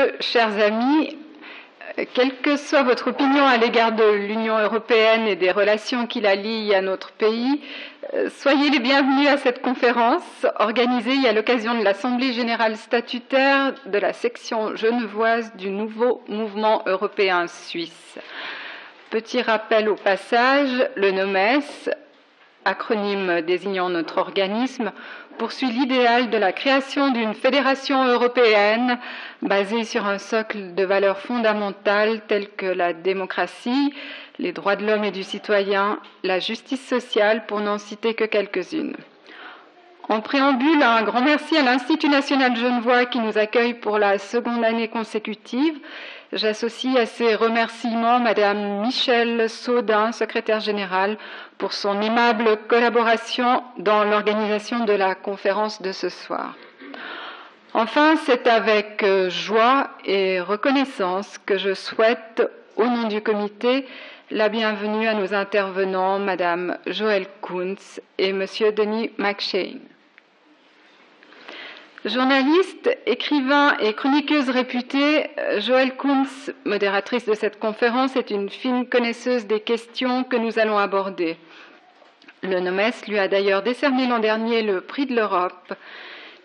Messieurs, chers amis, quelle que soit votre opinion à l'égard de l'Union européenne et des relations qui la lient à notre pays, soyez les bienvenus à cette conférence organisée à l'occasion de l'Assemblée générale statutaire de la section genevoise du nouveau mouvement européen suisse. Petit rappel au passage, le NOMES, acronyme désignant notre organisme, poursuit l'idéal de la création d'une fédération européenne basée sur un socle de valeurs fondamentales telles que la démocratie, les droits de l'homme et du citoyen, la justice sociale, pour n'en citer que quelques-unes. En préambule, un grand merci à l'Institut national genevois qui nous accueille pour la seconde année consécutive. J'associe à ces remerciements Madame Michèle Saudin, secrétaire générale, pour son aimable collaboration dans l'organisation de la conférence de ce soir. Enfin, c'est avec joie et reconnaissance que je souhaite, au nom du comité, la bienvenue à nos intervenants, Madame Joëlle Kuntz et Monsieur Denis McShane. Journaliste, écrivain et chroniqueuse réputée, Joëlle Kuntz, modératrice de cette conférence, est une fine connaisseuse des questions que nous allons aborder. Le NOMES lui a d'ailleurs décerné l'an dernier le Prix de l'Europe,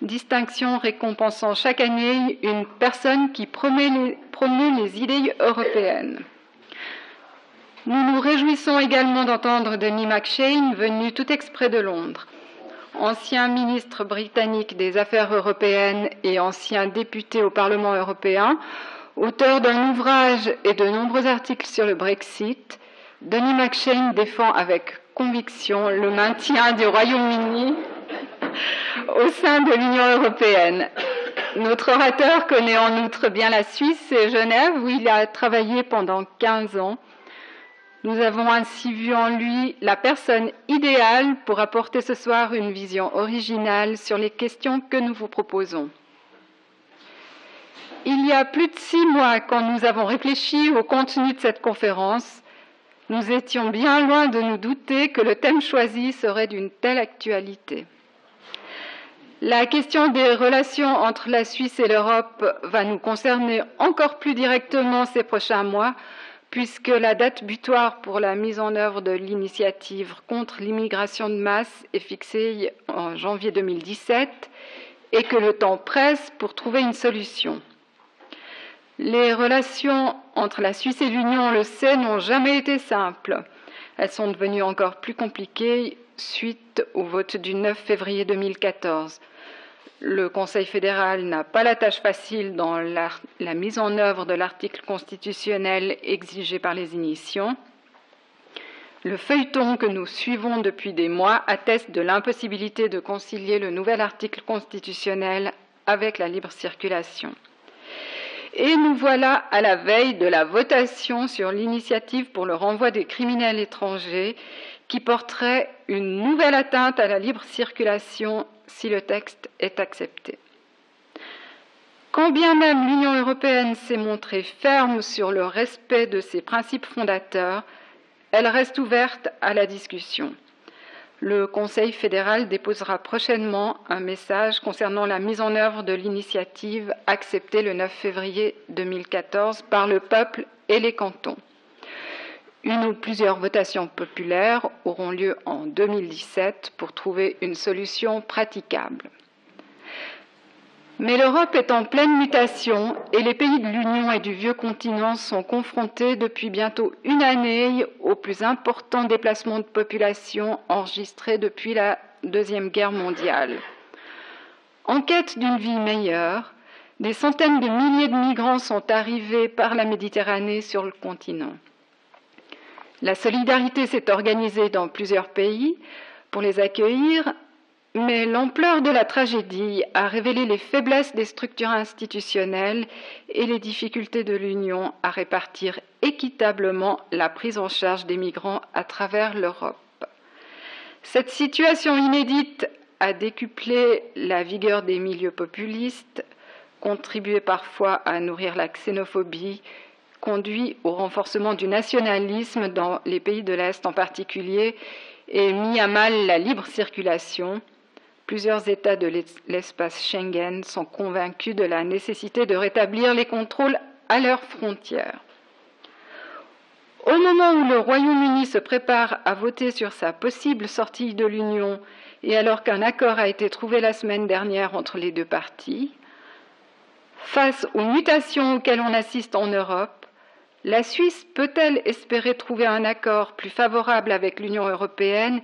distinction récompensant chaque année une personne qui promeut les idées européennes. Nous nous réjouissons également d'entendre Denis McShane, venu tout exprès de Londres. Ancien ministre britannique des Affaires européennes et ancien député au Parlement européen, auteur d'un ouvrage et de nombreux articles sur le Brexit, Denis McShane défend avec conviction le maintien du Royaume-Uni au sein de l'Union européenne. Notre orateur connaît en outre bien la Suisse et Genève, où il a travaillé pendant 15 ans. Nous avons ainsi vu en lui la personne idéale pour apporter ce soir une vision originale sur les questions que nous vous proposons. Il y a plus de 6 mois, quand nous avons réfléchi au contenu de cette conférence, nous étions bien loin de nous douter que le thème choisi serait d'une telle actualité. La question des relations entre la Suisse et l'Europe va nous concerner encore plus directement ces prochains mois, puisque la date butoir pour la mise en œuvre de l'initiative contre l'immigration de masse est fixée en janvier 2017 et que le temps presse pour trouver une solution. Les relations entre la Suisse et l'Union, on le sait, n'ont jamais été simples. Elles sont devenues encore plus compliquées suite au vote du 9 février 2014. Le Conseil fédéral n'a pas la tâche facile dans la mise en œuvre de l'article constitutionnel exigé par les initiants. Le feuilleton que nous suivons depuis des mois atteste de l'impossibilité de concilier le nouvel article constitutionnel avec la libre circulation. Et nous voilà à la veille de la votation sur l'initiative pour le renvoi des criminels étrangers qui porterait une nouvelle atteinte à la libre circulation si le texte est accepté. Quand bien même l'Union européenne s'est montrée ferme sur le respect de ses principes fondateurs, elle reste ouverte à la discussion. Le Conseil fédéral déposera prochainement un message concernant la mise en œuvre de l'initiative acceptée le 9 février 2014 par le peuple et les cantons. Une ou plusieurs votations populaires auront lieu en 2017 pour trouver une solution praticable. Mais l'Europe est en pleine mutation et les pays de l'Union et du vieux continent sont confrontés depuis bientôt une année au plus important déplacement de population enregistré depuis la Deuxième Guerre mondiale. En quête d'une vie meilleure, des centaines de milliers de migrants sont arrivés par la Méditerranée sur le continent. La solidarité s'est organisée dans plusieurs pays pour les accueillir, mais l'ampleur de la tragédie a révélé les faiblesses des structures institutionnelles et les difficultés de l'Union à répartir équitablement la prise en charge des migrants à travers l'Europe. Cette situation inédite a décuplé la vigueur des milieux populistes, contribué parfois à nourrir la xénophobie, conduit au renforcement du nationalisme dans les pays de l'Est en particulier et mis à mal la libre circulation, Plusieurs États de l'espace Schengen sont convaincus de la nécessité de rétablir les contrôles à leurs frontières. Au moment où le Royaume-Uni se prépare à voter sur sa possible sortie de l'Union et alors qu'un accord a été trouvé la semaine dernière entre les deux parties, face aux mutations auxquelles on assiste en Europe, la Suisse peut-elle espérer trouver un accord plus favorable avec l'Union européenne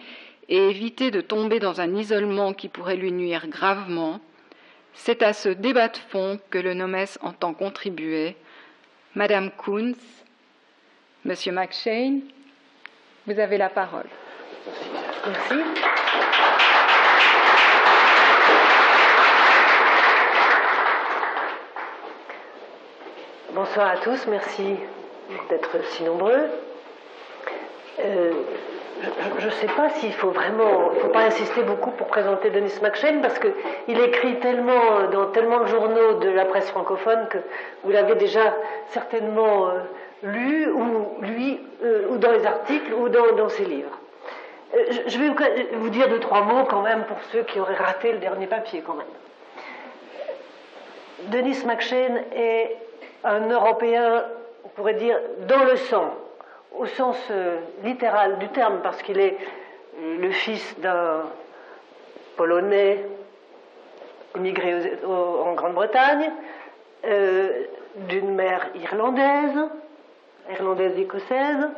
et éviter de tomber dans un isolement qui pourrait lui nuire gravement? C'est à ce débat de fond que le NOMES entend contribuer. Madame Kunz, Monsieur McShane, vous avez la parole. Merci. Bonsoir à tous, merci d'être si nombreux. Je ne sais pas s'il faut vraiment, il ne faut pas insister beaucoup pour présenter Denis McShane parce qu'il écrit tellement dans tellement de journaux de la presse francophone que vous l'avez déjà certainement lu ou dans les articles ou dans ses livres. Je vais vous dire 2-3 mots quand même pour ceux qui auraient raté le dernier papier quand même. Denis McShane est un Européen, on pourrait dire, dans le sang, au sens littéral du terme, parce qu'il est le fils d'un Polonais immigré en Grande-Bretagne, d'une mère irlandaise-écossaise,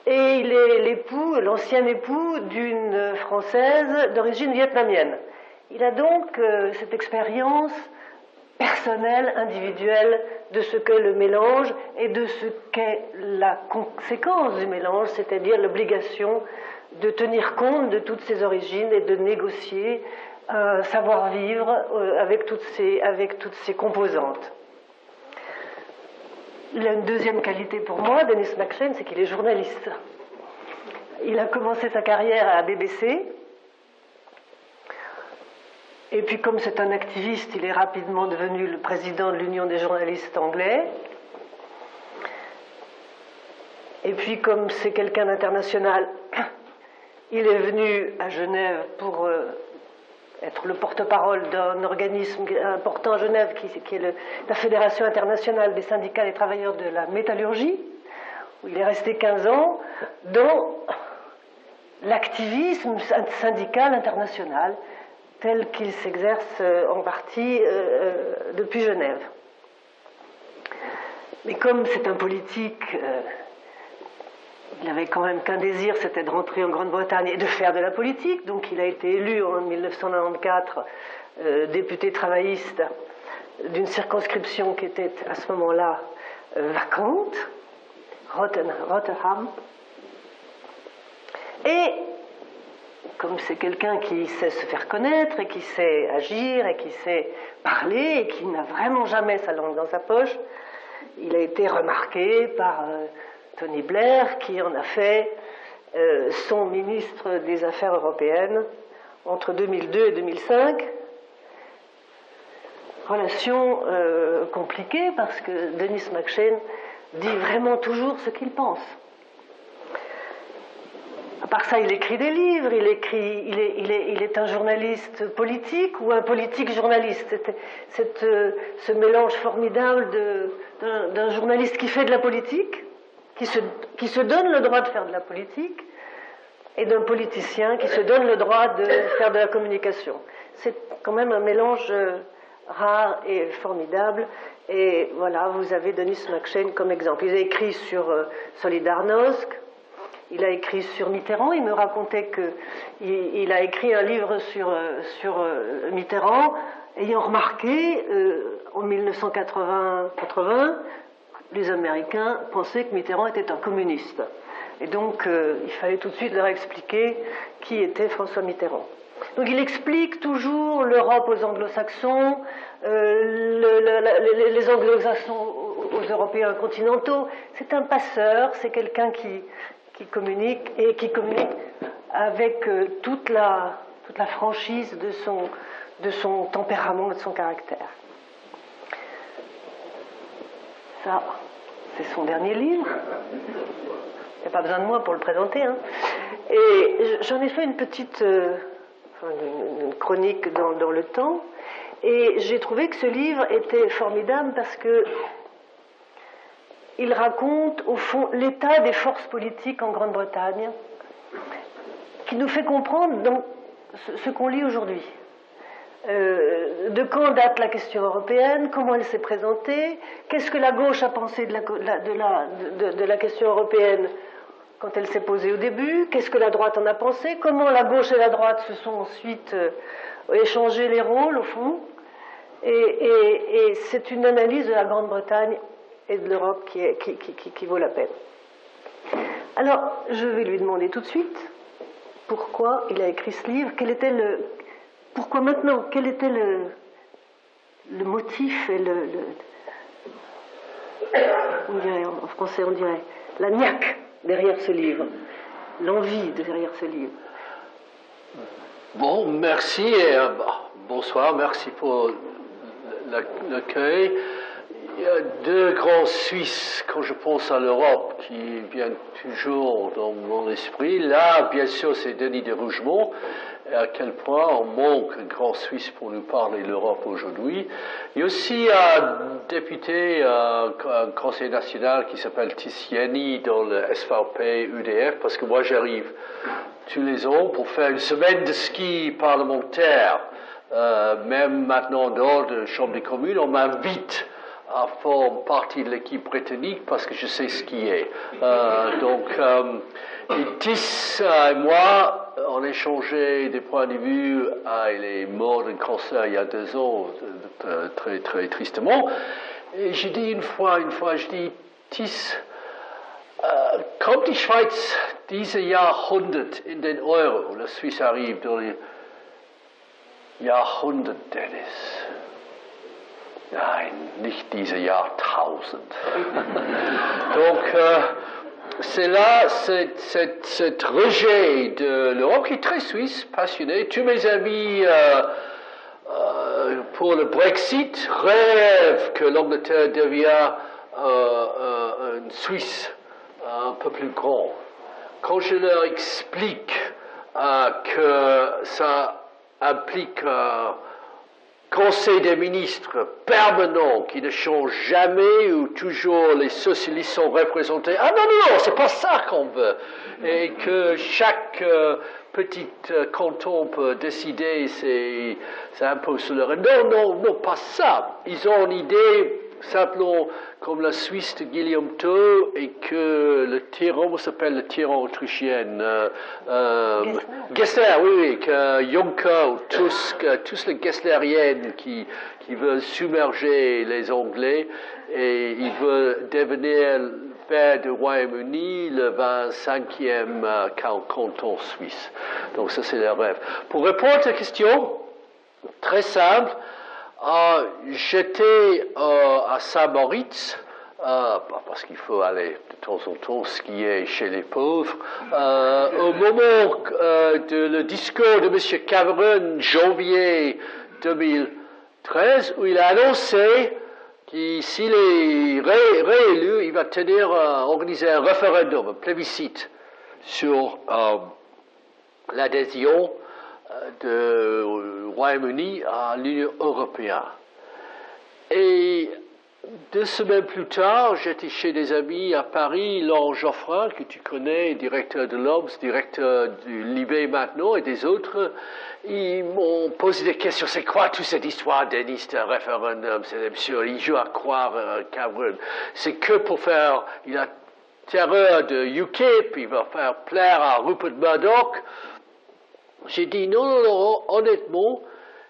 et il est l'ancien époux d'une Française d'origine vietnamienne. Il a donc cette expérience personnelle, individuelle, de ce qu'est le mélange et de ce qu'est la conséquence du mélange, c'est-à-dire l'obligation de tenir compte de toutes ces origines et de négocier un savoir-vivre avec toutes ces composantes. Il a une deuxième qualité pour moi, Denis McShane, c'est qu'il est journaliste. Il a commencé sa carrière à la BBC. Et puis, comme c'est un activiste, il est rapidement devenu le président de l'Union des journalistes anglais. Et puis, comme c'est quelqu'un d'international, il est venu à Genève pour être le porte-parole d'un organisme important à Genève, qui est la Fédération internationale des syndicats des travailleurs de la métallurgie, où il est resté 15 ans dans l'activisme syndical international, tel qu'il s'exerce en partie depuis Genève. Mais comme c'est un politique, il n'avait quand même qu'un désir, c'était de rentrer en Grande-Bretagne et de faire de la politique. Donc il a été élu en 1994 député travailliste d'une circonscription qui était à ce moment-là vacante, Rotherham. Et comme c'est quelqu'un qui sait se faire connaître et qui sait agir et qui sait parler et qui n'a vraiment jamais sa langue dans sa poche, il a été remarqué par Tony Blair, qui en a fait son ministre des Affaires européennes entre 2002 et 2005. Relation compliquée parce que Denis McShane dit vraiment toujours ce qu'il pense. À part ça, il écrit des livres, il est un journaliste politique ou un politique journaliste. Ce mélange formidable d'un journaliste qui fait de la politique, qui se donne le droit de faire de la politique, et d'un politicien qui se donne le droit de faire de la communication. C'est quand même un mélange rare et formidable. Et voilà, vous avez Denis McShane comme exemple. Il a écrit sur Solidarnosc. Il a écrit sur Mitterrand. Il me racontait qu'il a écrit un livre sur Mitterrand, ayant remarqué en 1980, les Américains pensaient que Mitterrand était un communiste. Et donc, il fallait tout de suite leur expliquer qui était François Mitterrand. Donc, il explique toujours l'Europe aux anglo-saxons, les anglo-saxons aux Européens continentaux. C'est un passeur, c'est quelqu'un qui communique et qui communique avec toute la franchise de son tempérament, de son caractère. Ça, c'est son dernier livre. Il n'y a pas besoin de moi pour le présenter. Hein. Et j'en ai fait une petite enfin, une chronique dans le temps. Et j'ai trouvé que ce livre était formidable parce que il raconte, au fond, l'état des forces politiques en Grande-Bretagne, qui nous fait comprendre donc, ce qu'on lit aujourd'hui. De quand date la question européenne, comment elle s'est présentée, qu'est-ce que la gauche a pensé de la question européenne quand elle s'est posée au début, qu'est-ce que la droite en a pensé, comment la gauche et la droite se sont ensuite échangé les rôles, au fond. Et c'est une analyse de la Grande-Bretagne et de l'Europe qui vaut la peine. Alors, je vais lui demander tout de suite pourquoi il a écrit ce livre, pourquoi maintenant, quel était le motif et on dirait, en français on dirait, la niaque derrière ce livre, l'envie derrière ce livre. Bon, merci et bonsoir, merci pour l'accueil. Il y a deux grands Suisses, quand je pense à l'Europe, qui viennent toujours dans mon esprit. Là, bien sûr, c'est Denis de Rougemont, et à quel point on manque un grand Suisse pour nous parler de l'Europe aujourd'hui. Il y a aussi un député, un conseiller national qui s'appelle Tiziani dans le SVP-UDF, parce que moi j'arrive tous les ans pour faire une semaine de ski parlementaire. Même maintenant, dans la Chambre des communes, on m'invite à faire partie de l'équipe britannique parce que je sais skier. Tis et moi, on a échangé des points de vue. Il est mort d'un cancer il y a 2 ans, très, très tristement. Et j'ai dit une fois, je dis, Tis, kommt die Schweiz diese Jahrhundert in den Euro? La Suisse arrive dans les Jahrhundert, Dennis. Nein, nicht diese Jahrtausend. Donc, c'est là, cet rejet de l'Europe qui est très suisse, passionné. Tous mes amis pour le Brexit rêvent que l'Angleterre devienne une Suisse un peu plus grand. Quand je leur explique que ça implique Conseil des ministres permanent qui ne change jamais, où toujours les socialistes sont représentés. Ah non, c'est pas ça qu'on veut. Et que chaque petit canton peut décider, c'est un peu sur leur... Non, pas ça. Ils ont une idée simplement comme la Suisse de Guillaume Tell et que le tyran s'appelle le tyran autrichien. Gessler, oui, que Juncker ou Tusk, tous les Gessleriens qui veulent submerger les Anglais et ils veulent faire du Royaume-Uni le 25e canton suisse. Donc ça c'est leur rêve. Pour répondre à ta question, très simple, j'étais à Saint-Moritz, parce qu'il faut aller de temps en temps skier chez les pauvres, au moment le discours de M. Cameron, janvier 2013, où il a annoncé que s'il est réélu, il va organiser un référendum, un plébiscite sur l'adhésion du Royaume-Uni à l'Union européenne. Et 2 semaines plus tard, j'étais chez des amis à Paris, Laurent Geoffrin, que tu connais, directeur de l'Obs, directeur du Libé maintenant, et des autres. Ils m'ont posé des questions. C'est quoi toute cette histoire, Denis, d'un référendum? C'est absurde. Ils jouent à croire Cameron. C'est que pour faire... Il a terreur de UKIP, il va faire plaire à Rupert Murdoch. J'ai dit non, honnêtement,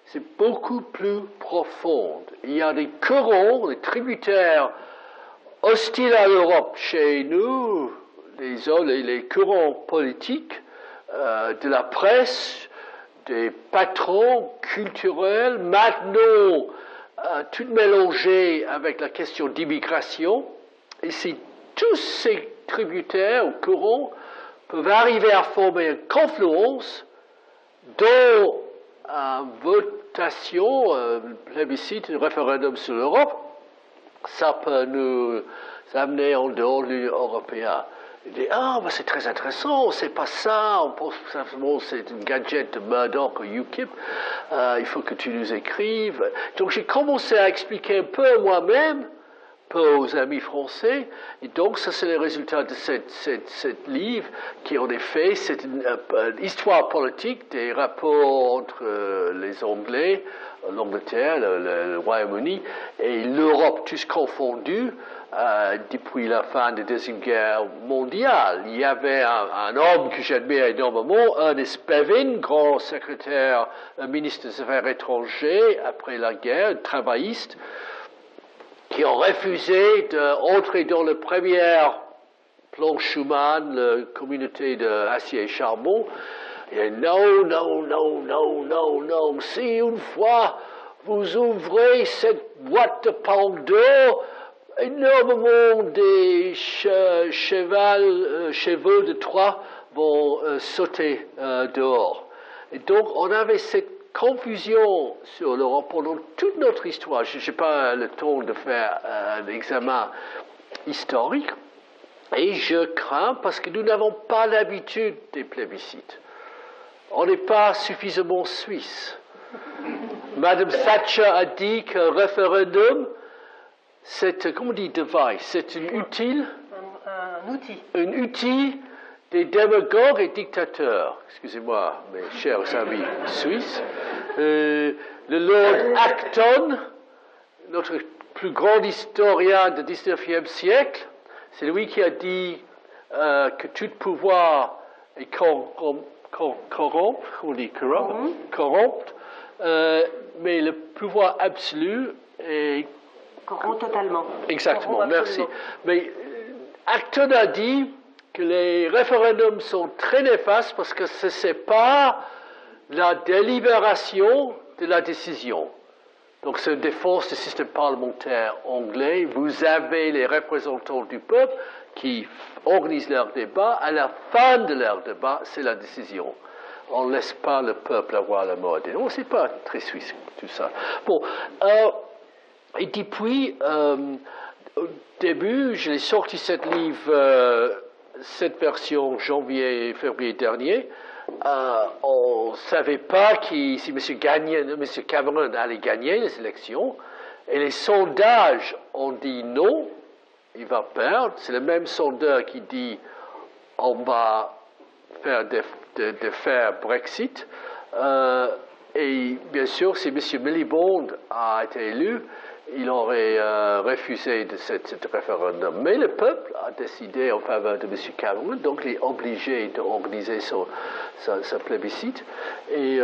c'est beaucoup plus profond. Il y a des courants, des tributaires hostiles à l'Europe chez nous, les courants politiques, de la presse, des patrons culturels, maintenant tout mélangé avec la question d'immigration. Et si tous ces tributaires ou courants peuvent arriver à former une confluence dans une votation, plébiscite, un référendum sur l'Europe, ça peut nous amener en dehors de l'Union européenne. Il dit, ah, ben c'est très intéressant, c'est pas ça, on pense simplement c'est une gadget de Murdoch ou UKIP, il faut que tu nous écrives. Donc j'ai commencé à expliquer un peu moi-même, peu aux amis français, et donc ça c'est le résultat de cette livre qui en effet c'est une histoire politique des rapports entre les Anglais, l'Angleterre, le Royaume-Uni et l'Europe, tous confondus. Depuis la fin de la Deuxième Guerre mondiale. Il y avait un homme que j'admire énormément, Ernest Bevin, grand secrétaire, ministre des Affaires étrangères après la guerre, travailliste, qui ont refusé d'entrer dans le premier plan Schuman, la communauté d'acier et charbon. Et non, non, non, non, non, non, si une fois vous ouvrez cette boîte de Pandore, énormément des chevaux de Troie vont sauter dehors. Et donc, on avait cette confusion sur l'Europe pendant toute notre histoire. Je n'ai pas le temps de faire un examen historique. Et je crains, parce que nous n'avons pas l'habitude des plébiscites. On n'est pas suffisamment suisse. Madame Thatcher a dit qu'un référendum, c'est, comment on dit device, c'est un outil. Un outil des démagogues et dictateurs. Excusez-moi, mes chers amis suisses. Le Lord Acton, notre plus grand historien du XIXe siècle, c'est lui qui a dit que tout pouvoir est corrompt, on dit corrompt, mais le pouvoir absolu est corrompt totalement. Exactement, corrompt merci. absolument. Mais Acton a dit que les référendums sont très néfastes parce que ce n'est pas la délibération de la décision. Donc c'est une défense du système parlementaire anglais. Vous avez les représentants du peuple qui organisent leur débat. À la fin de leur débat, c'est la décision. On ne laisse pas le peuple avoir le mot à dire. Non, c'est pas très suisse tout ça. Bon, et depuis, au début, j'ai sorti cette cette version janvier et février dernier. On ne savait pas si M. Cameron allait gagner les élections. Et les sondages ont dit non, il va perdre. C'est le même sondeur qui dit on va faire Brexit. Et bien sûr, si M. Miliband a été élu, il aurait refusé de cet référendum. Mais le peuple a décidé en faveur de M. Cameron, donc il est obligé d'organiser ce plébiscite. Et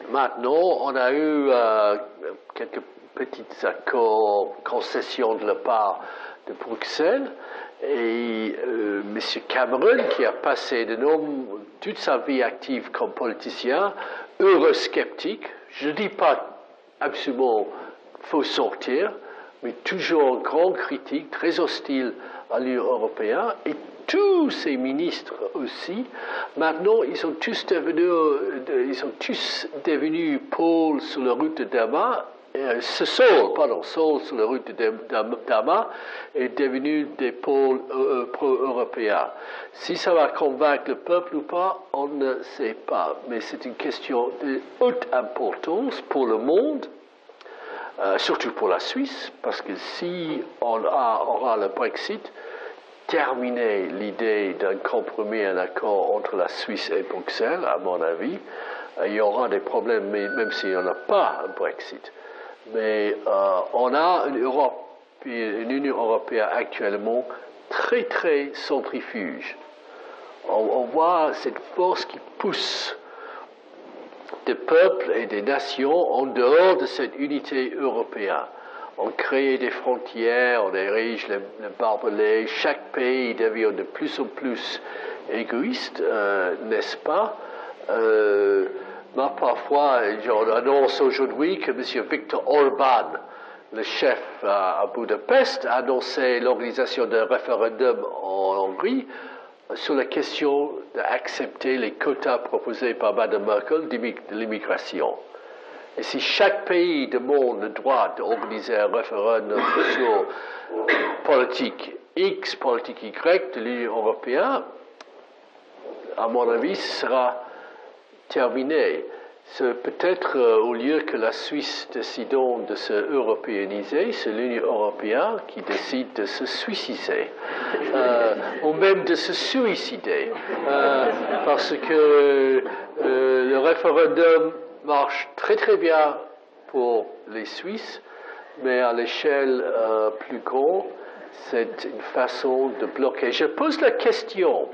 maintenant, on a eu quelques petits accords, concessions de la part de Bruxelles. Et M. Cameron, qui a passé toute sa vie active comme politicien, eurosceptique, je ne dis pas absolument faut sortir, mais toujours grand critique, très hostile à l'Union européenne, et tous ces ministres aussi, maintenant, ils sont tous devenus pôles sur la route de Damas. Saul sur la route de Damas est devenu des pôles pro-européens. Si ça va convaincre le peuple ou pas, on ne sait pas. Mais c'est une question de haute importance pour le monde, surtout pour la Suisse, parce que si on aura le Brexit, terminer l'idée d'un compromis, un accord entre la Suisse et Bruxelles, à mon avis, il y aura des problèmes, même s'il n'y en a pas un Brexit. Mais on a une Union européenne actuellement très, très centrifuge. On voit cette force qui pousse des peuples et des nations en dehors de cette unité européenne. On crée des frontières, on érige les barbelés, chaque pays devient de plus en plus égoïste, n'est-ce pas? Parfois, on annonce aujourd'hui que M. Viktor Orban, le chef à Budapest, a annoncé l'organisation d'un référendum en Hongrie sur la question d'accepter les quotas proposés par Mme Merkel de l'immigration. Et si chaque pays demande le droit d'organiser un référendum sur politique X, politique Y de l'Union européenne, à mon avis, sera terminé. Peut-être au lieu que la Suisse décidant de se européaniser, c'est l'Union européenne qui décide de se suicider, ou même de se suicider, parce que le référendum marche très très bien pour les Suisses, mais à l'échelle plus grande, c'est une façon de bloquer. Je pose la question.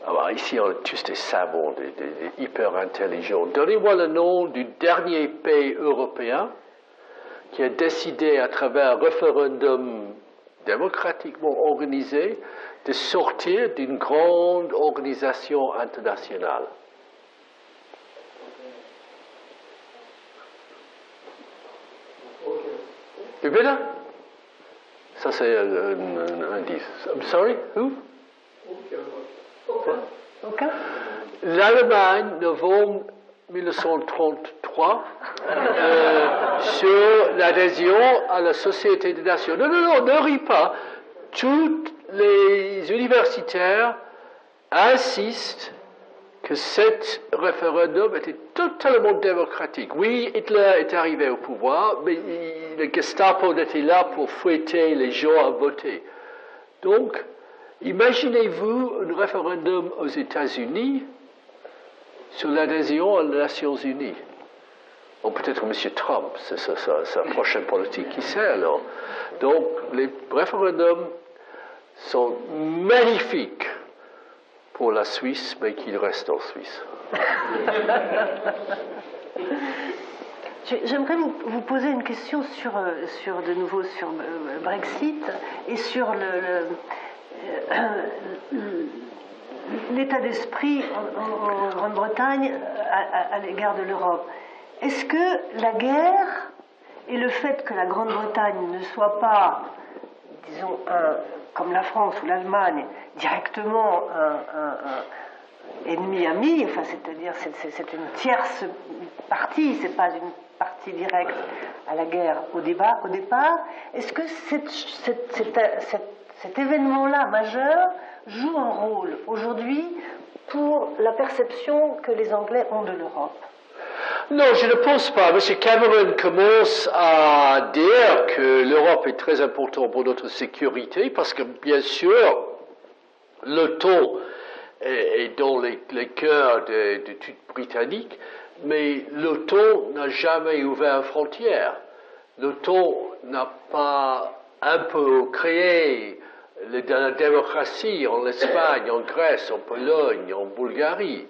Alors ici, on est tous des savants, des hyper intelligents. Donnez-moi le nom du dernier pays européen qui a décidé, à travers un référendum démocratiquement organisé, de sortir d'une grande organisation internationale. Tu veux là? Ça, c'est un indice. I'm sorry, who? Aucun. L'Allemagne, novembre 1933, sur l'adhésion à la Société des Nations. Non, ne ris pas. Tous les universitaires insistent que cet référendum était totalement démocratique. Oui, Hitler est arrivé au pouvoir, mais le Gestapo était là pour fouetter les gens à voter. Donc, imaginez-vous un référendum aux États-Unis sur l'adhésion aux Nations Unies. Ou peut-être M. Trump, c'est sa prochaine politique, qui sait alors. Donc, les référendums sont magnifiques pour la Suisse, mais qu'ils restent en Suisse. J'aimerais vous poser une question de nouveau sur Brexit et sur l'état d'esprit en Grande-Bretagne à l'égard de l'Europe. Est-ce que la guerre et le fait que la Grande-Bretagne ne soit pas, disons, comme la France ou l'Allemagne, directement un ennemi-ami, enfin, c'est-à-dire c'est une tierce partie, c'est pas une partie directe à la guerre au départ, est-ce que cet événement-là majeur joue un rôle aujourd'hui pour la perception que les Anglais ont de l'Europe? Non, je ne pense pas. M. Cameron commence à dire que l'Europe est très importante pour notre sécurité parce que, bien sûr, l'OTAN est dans les cœurs de tout Britannique, mais l'OTAN n'a jamais ouvert une frontière. L'OTAN n'a pas un peu créé la démocratie en Espagne, en Grèce, en Pologne, en Bulgarie.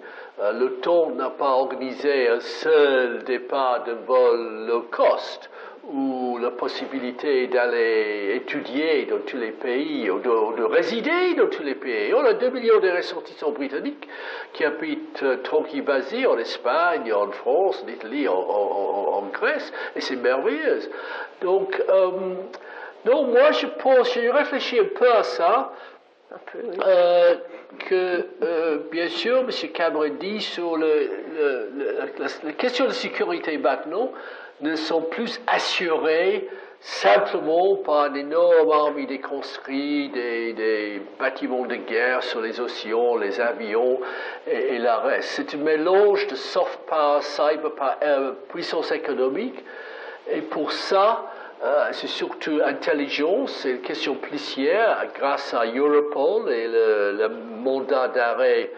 L'OTAN n'a pas organisé un seul départ de vol low cost ou la possibilité d'aller étudier dans tous les pays ou de résider dans tous les pays. On a 2 millions de ressortissants britanniques qui habitent tranquille basés en Espagne, en France, en Italie, en Grèce, et c'est merveilleux. Donc, non, moi je pense, j'ai réfléchi un peu à ça, que bien sûr, M. Cameron dit sur la question de sécurité maintenant ne sont plus assurées simplement par une énorme armée déconstruite, des bâtiments de guerre sur les océans, les avions et le reste. C'est un mélange de soft power, cyber power, puissance économique, et pour ça, c'est surtout intelligence, c'est une question policière grâce à Europol et le mandat d'arrêt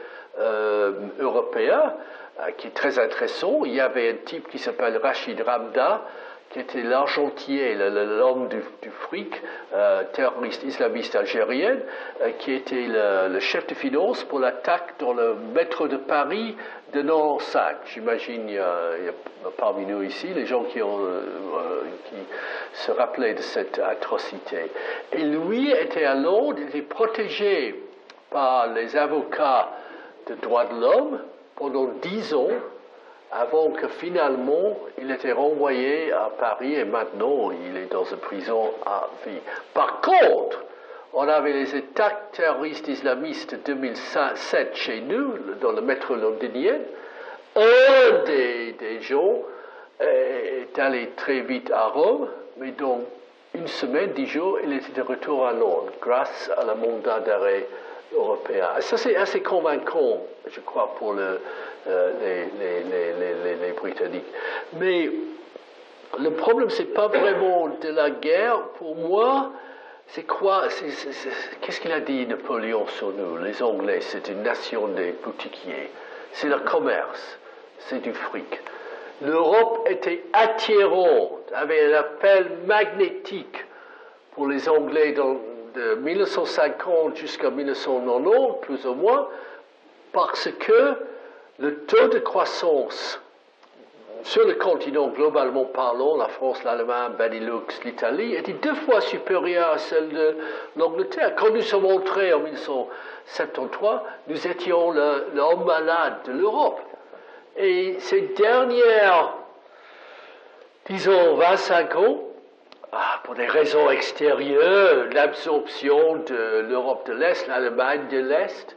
européen qui est très intéressant. Il y avait un type qui s'appelle Rachid Ramda qui était l'argentier, l'homme du fric, terroriste islamiste algérien, qui était le chef de finance pour l'attaque dans le métro de Paris de 95. J'imagine il y a parmi nous ici les gens qui se rappelaient de cette atrocité. Et lui était à Londres, il était protégé par les avocats de droits de l'homme pendant 10 ans, avant que finalement il était renvoyé à Paris et maintenant il est dans une prison à vie. Par contre, on avait les attaques terroristes islamistes de 2007 chez nous, dans le métro londonien. Un des gens est allé très vite à Rome, mais dans une semaine, 10 jours, il était de retour à Londres grâce à la mandat d'arrêt européen. Et ça, c'est assez convaincant, je crois, pour les Britanniques. Mais le problème, c'est pas vraiment de la guerre. Pour moi, c'est quoi? Qu'est-ce qu'il a dit Napoléon sur nous? Les Anglais, c'est une nation des boutiquiers. C'est le commerce, c'est du fric. L'Europe était attirante, avait un appel magnétique pour les Anglais de 1950 jusqu'à 1990, plus ou moins, parce que le taux de croissance sur le continent, globalement parlant, la France, l'Allemagne, Benelux, l'Italie, était 2 fois supérieure à celle de l'Angleterre. Quand nous sommes entrés en 1973, nous étions l'homme malade de l'Europe. Et ces dernières, disons, 25 ans, pour des raisons extérieures, l'absorption de l'Europe de l'Est, l'Allemagne de l'Est,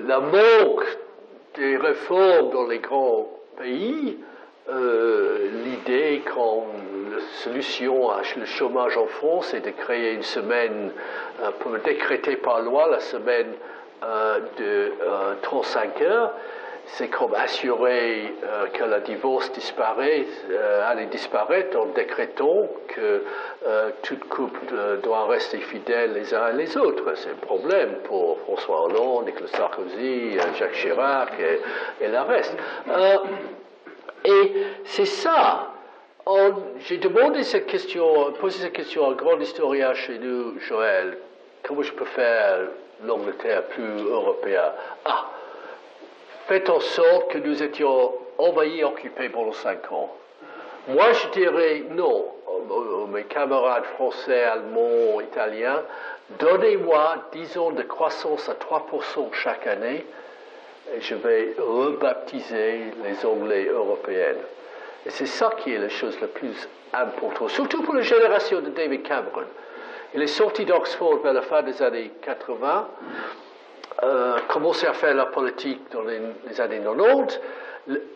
la manque des réformes dans les grands pays, l'idée comme la solution à le chômage en France est de créer une semaine, pour décréter par loi la semaine de 35 heures, c'est comme assurer que la divorce allait disparaître en décrétant que toute couple doit rester fidèle les uns les autres. C'est un problème pour François Hollande, Nicolas Sarkozy, Jacques Chirac et le reste. Et c'est ça. J'ai posé cette question à un grand historien chez nous, Joël. Comment je peux faire l'Angleterre plus européenne? Faites en sorte que nous étions envahis, occupés pendant 5 ans. Moi, je dirais non. Mes camarades français, allemands, italiens, donnez-moi 10 ans de croissance à 3% chaque année et je vais rebaptiser les Anglais européennes. Et c'est ça qui est la chose la plus importante, surtout pour la génération de David Cameron. Il est sorti d'Oxford vers la fin des années 80, commencé à faire la politique dans les années 90.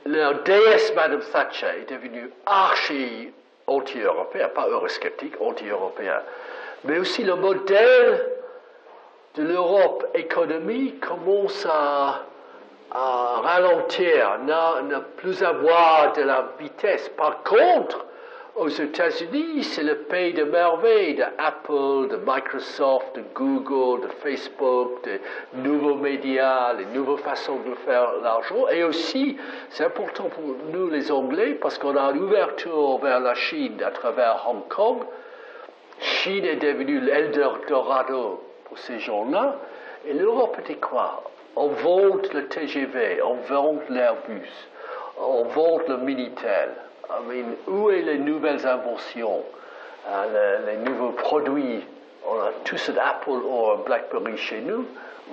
Leur déesse, Madame Thatcher, est devenue archi anti-européen, pas eurosceptique, anti-européen. Mais aussi le modèle de l'Europe économique commence à ralentir, ne plus avoir de la vitesse. Par contre, aux États-Unis, c'est le pays de merveille, de Apple, de Microsoft, de Google, de Facebook, de nouveaux médias, les nouvelles façons de faire l'argent. Et aussi, c'est important pour nous les Anglais, parce qu'on a une ouverture vers la Chine à travers Hong Kong. Chine est devenue l'Eldorado pour ces gens-là. Et l'Europe était quoi? On vante le TGV, on vante l'Airbus, on vante le Minitel. Où est les nouvelles inventions, les nouveaux produits? On a tous un Apple ou un BlackBerry chez nous.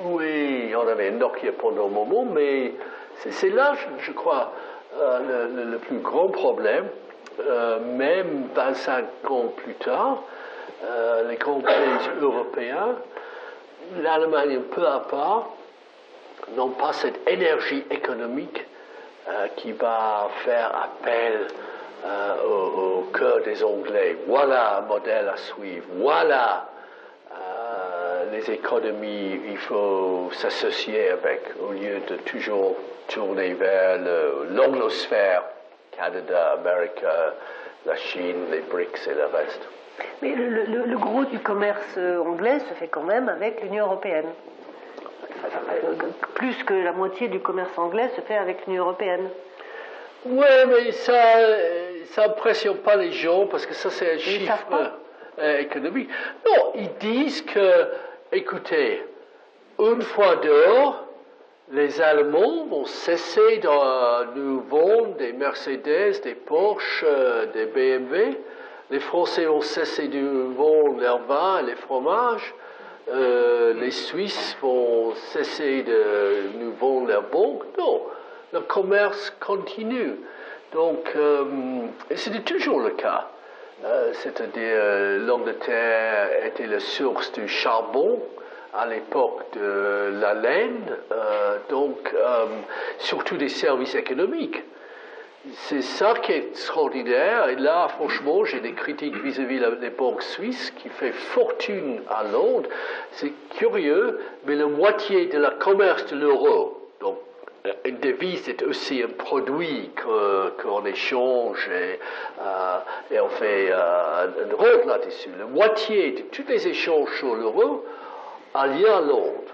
On avait un Nokia pendant un moment, mais c'est là, je crois, le plus grand problème. Même 25 ans plus tard, les grands pays européens, l'Allemagne un peu à part, n'ont pas cette énergie économique qui va faire appel au cœur des Anglais. Voilà un modèle à suivre. Voilà les économies, il faut s'associer avec, au lieu de toujours tourner vers l'anglosphère, Canada, Amérique, la Chine, les BRICS et le reste. Mais le gros du commerce anglais se fait quand même avec l'Union européenne. Plus que la moitié du commerce anglais se fait avec l'Union européenne. Oui, mais ça impressionne pas les gens parce que ça c'est un chiffre économique. Non, ils disent que, écoutez, une fois dehors, les Allemands vont cesser de nous vendre des Mercedes, des Porsche, des BMW. Les Français vont cesser de nous vendre leurs vins et les fromages. Les Suisses vont cesser de nous vendre leurs banques. Non, le commerce continue. Donc, et c'était toujours le cas. C'est-à-dire, l'Angleterre était la source du charbon à l'époque de la laine, donc surtout des services économiques. c'est ça qui est extraordinaire. Et là, franchement, j'ai des critiques vis-à-vis des banques suisses qui fait fortune à Londres. C'est curieux, mais la moitié de la commerce de l'euro, donc une devise est aussi un produit qu'on échange et on fait une rôle là-dessus. La moitié de tous les échanges sur l'euro a lieu à Londres.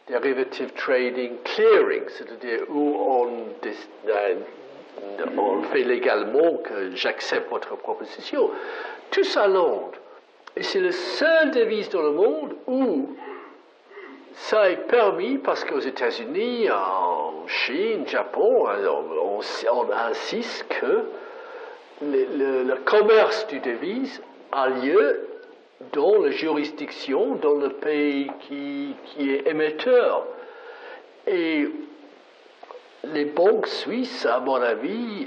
Derivative trading, clearing, c'est-à-dire où on fait légalement que j'accepte votre proposition. Tout ça à Londres. Et c'est la seule devise dans le monde où ça est permis parce qu'aux États-Unis, en Chine, Japon, on insiste que le commerce du devise a lieu dans la juridiction, dans le pays qui est émetteur. Et les banques suisses, à mon avis,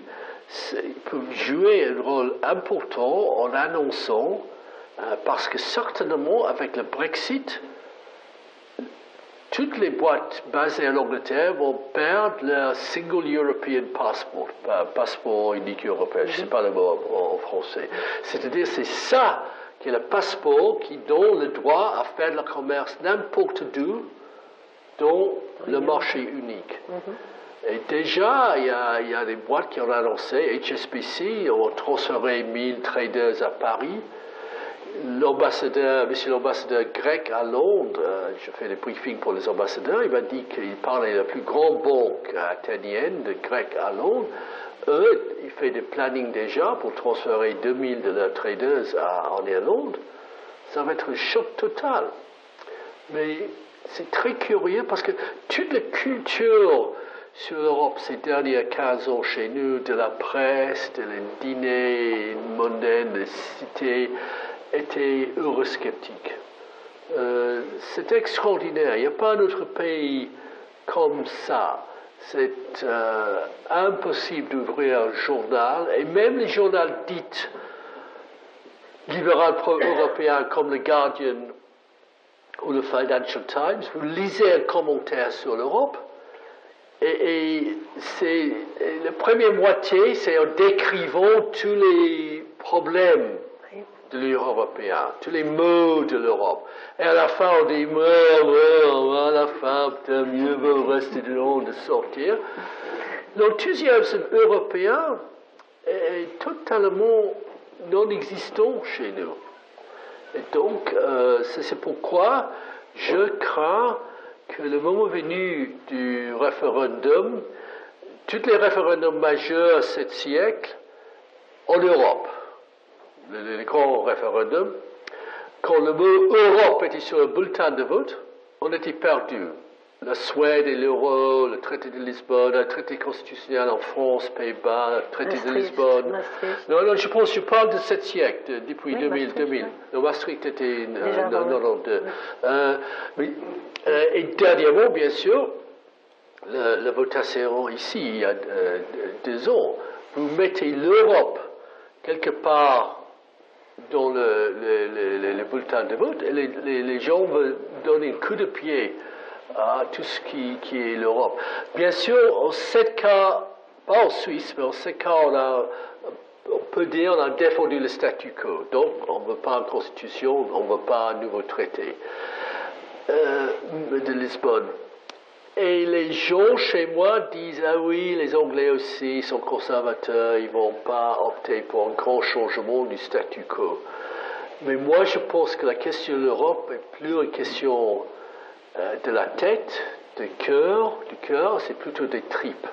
peuvent jouer un rôle important en annonçant, parce que certainement avec le Brexit, toutes les boîtes basées en Angleterre vont perdre leur Single European Passport, passeport unique européen, je ne sais pas le mot en français. C'est-à-dire, c'est ça qui est le passeport qui donne le droit à faire le commerce n'importe d'où dans le marché unique. Et déjà, il y a des boîtes qui ont annoncé, HSBC ont transféré 1000 traders à Paris. Monsieur l'ambassadeur grec à Londres, je fais des briefings pour les ambassadeurs, il m'a dit qu'il parlait de la plus grande banque athénienne de grec à Londres. Eux, ils font des plannings déjà pour transférer 2000 de leurs traders en Irlande. Ça va être un choc total. Mais c'est très curieux parce que toute la culture sur l'Europe ces derniers 15 ans chez nous, de la presse, de les dîners mondains, des cités, était eurosceptique. C'est extraordinaire. Il n'y a pas un autre pays comme ça. C'est impossible d'ouvrir un journal, et même les journaux dits libéraux pro-européens comme le Guardian ou le Financial Times, vous lisez un commentaire sur l'Europe, et c'est la première moitié, c'est en décrivant tous les problèmes de l'Union européenne, tous les maux de l'Europe. Et à la fin, on dit, à la fin, peut-être mieux vaut rester de Londres de sortir. L'enthousiasme européen est totalement non existant chez nous. Et donc, c'est pourquoi je crains que le moment venu du référendum, tous les référendums majeurs de ce siècle, en Europe, les grands référendums, quand le mot Europe était sur le bulletin de vote, on était perdu. La Suède et l'euro, le traité de Lisbonne, le traité constitutionnel en France, Pays-Bas, le traité de Lisbonne. Non, je parle de 7 siècles, depuis 2000. Le Maastricht était en 92. Et dernièrement, bien sûr, la votation ici, il y a 2 ans, vous mettez l'Europe quelque part dans le bulletin de vote, et les gens veulent donner un coup de pied à tout ce qui est l'Europe. Bien sûr, en 7 cas, pas en Suisse, mais en 7 cas, on peut dire qu'on a défendu le statu quo. Donc, on ne veut pas une constitution, on ne veut pas un nouveau traité de Lisbonne. Et les gens chez moi disent, ah oui, les Anglais aussi sont conservateurs, ils ne vont pas opter pour un grand changement du statu quo. Mais moi, je pense que la question de l'Europe est plus une question de la tête, du cœur, c'est plutôt des tripes.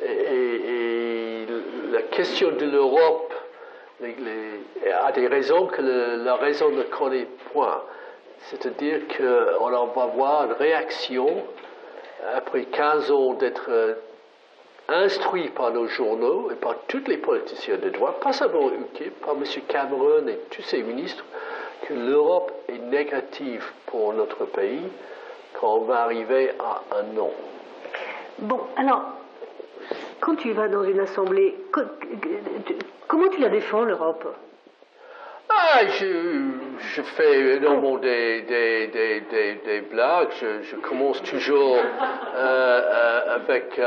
Et la question de l'Europe a des raisons que la raison ne connaît point. C'est-à-dire qu'on va voir une réaction après 15 ans d'être instruit par nos journaux et par tous les politiciens de droite, pas seulement UK, par M. Cameron et tous ses ministres, que l'Europe est négative pour notre pays, quand on va arriver à un non. Bon, alors, quand tu vas dans une assemblée, comment tu la défends, l'Europe ? Je fais énormément des blagues. Je commence toujours avec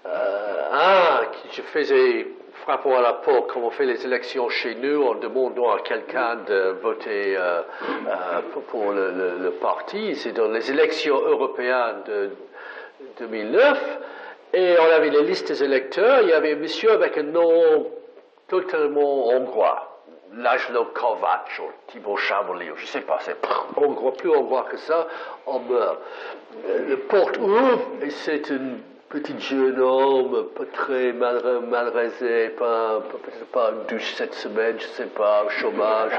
je faisais frappant à la porte, comme on fait les élections chez nous, en demandant à quelqu'un de voter pour le parti. C'est dans les élections européennes de 2009. Et on avait les listes des électeurs. Il y avait un monsieur avec un nom totalement hongrois. László Kovács, ou Thibaut Chamberlain, je ne sais pas, c'est hongrois, plus hongrois que ça, on meurt. Le porte ouvre, et c'est un petit jeune homme, pas très mal rasé, peut-être pas une douche cette semaine, je ne sais pas, au chômage.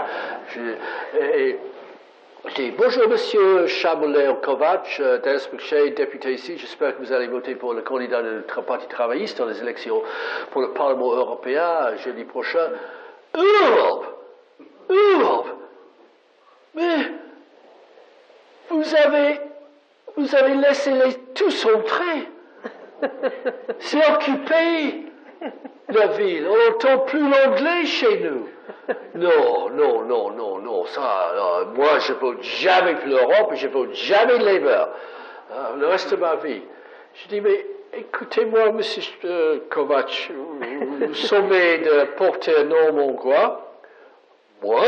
Et je dis, bonjour monsieur Chamberlain Kovács, Denis McShane, député ici, j'espère que vous allez voter pour le candidat du Parti travailliste dans les élections pour le Parlement européen jeudi prochain. Europe! Mais vous avez laissé tous entrer. C'est occupé, la ville. On n'entend plus l'anglais chez nous. Non, ça, moi je vote jamais pour l'Europe et je vote jamais Labour. Le reste de ma vie. Je dis, mais écoutez-moi, monsieur Kovács, vous sommez de porter un nom hongrois. Moi,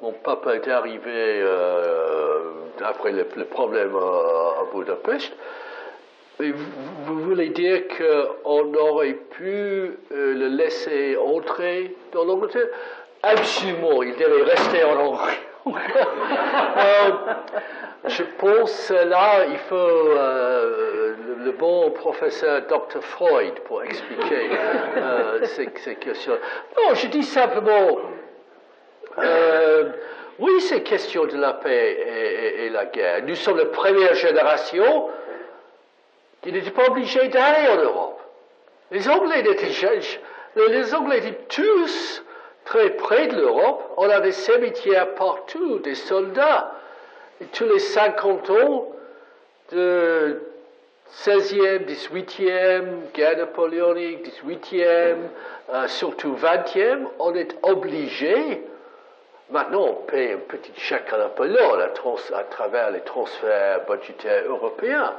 mon papa est arrivé après le problème à Budapest. Et vous voulez dire qu'on aurait pu le laisser entrer dans l'Angleterre? Absolument, il devait rester en Hongrie. Je pense là, il faut le bon professeur Dr. Freud pour expliquer ces questions. Non, je dis simplement, oui, c'est question de la paix et la guerre. Nous sommes la première génération qui n'était pas obligée d'aller en Europe. Les Anglais étaient tous très près de l'Europe. On a des cimetières partout, des soldats. Et tous les 50 ans de 16e, 18e, guerre napoléonique, 18e, surtout 20e, on est obligé. Maintenant, on paye un petit chèque à la Pologne à travers les transferts budgétaires européens.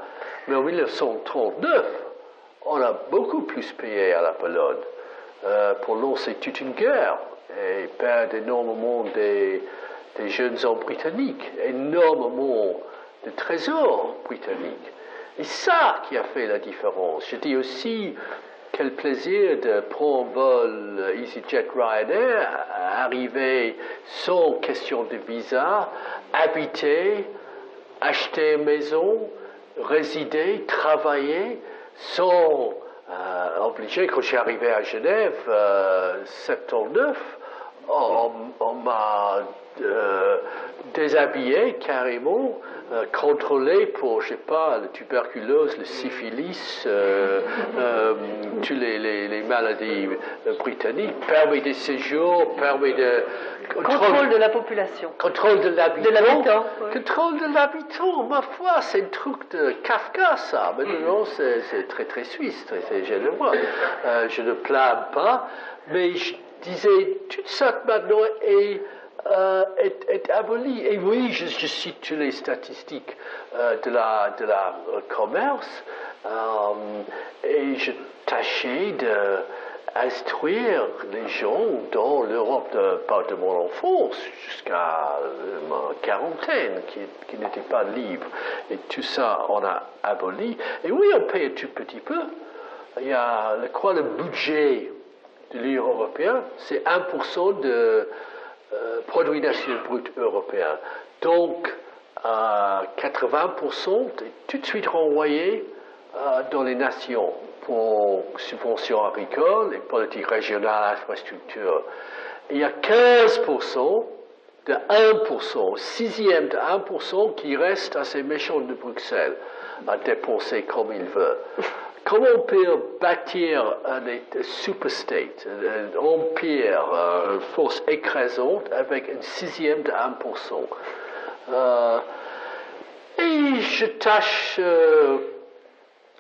Mais en 1939, on a beaucoup plus payé à la Pologne pour lancer toute une guerre et perdre énormément des jeunes hommes britanniques, énormément de trésors britanniques. Et ça qui a fait la différence. Je dis aussi, quel plaisir de prendre un vol EasyJet Ryanair, arriver sans question de visa, habiter, acheter une maison, résider, travailler, sans obligé. Quand j'ai arrivé à Genève, 79, on m'a déshabillé carrément, contrôlé pour, je sais pas, la tuberculose, le syphilis, toutes les maladies britanniques, permis de séjour, permis de... Contrôle de la population. Contrôle de l'habitant. Oui. Contrôle de l'habitant, ma foi, c'est un truc de Kafka, ça. Maintenant, c'est très, très suisse, très généreux. Je ne plains pas, mais je disais, tout ça maintenant est aboli. Et oui, je cite toutes les statistiques de la commerce, et je tâchais d'instruire les gens dans l'Europe de mon enfance jusqu'à ma quarantaine, qui n'était pas libre. Et tout ça, on a aboli. Et oui, on paye un tout petit peu. Il y a, le budget de l'Union européenne, c'est 1% de produit national brut européen. Donc, 80% est tout de suite renvoyé dans les nations pour subventions agricoles et politiques régionales, infrastructures. Il y a 15% de 1%, sixième de 1% qui reste à ces méchants de Bruxelles à dépenser comme ils veulent. Comment on peut bâtir un superstate, un empire, une force écrasante avec un sixième de 1%? Et je tâche,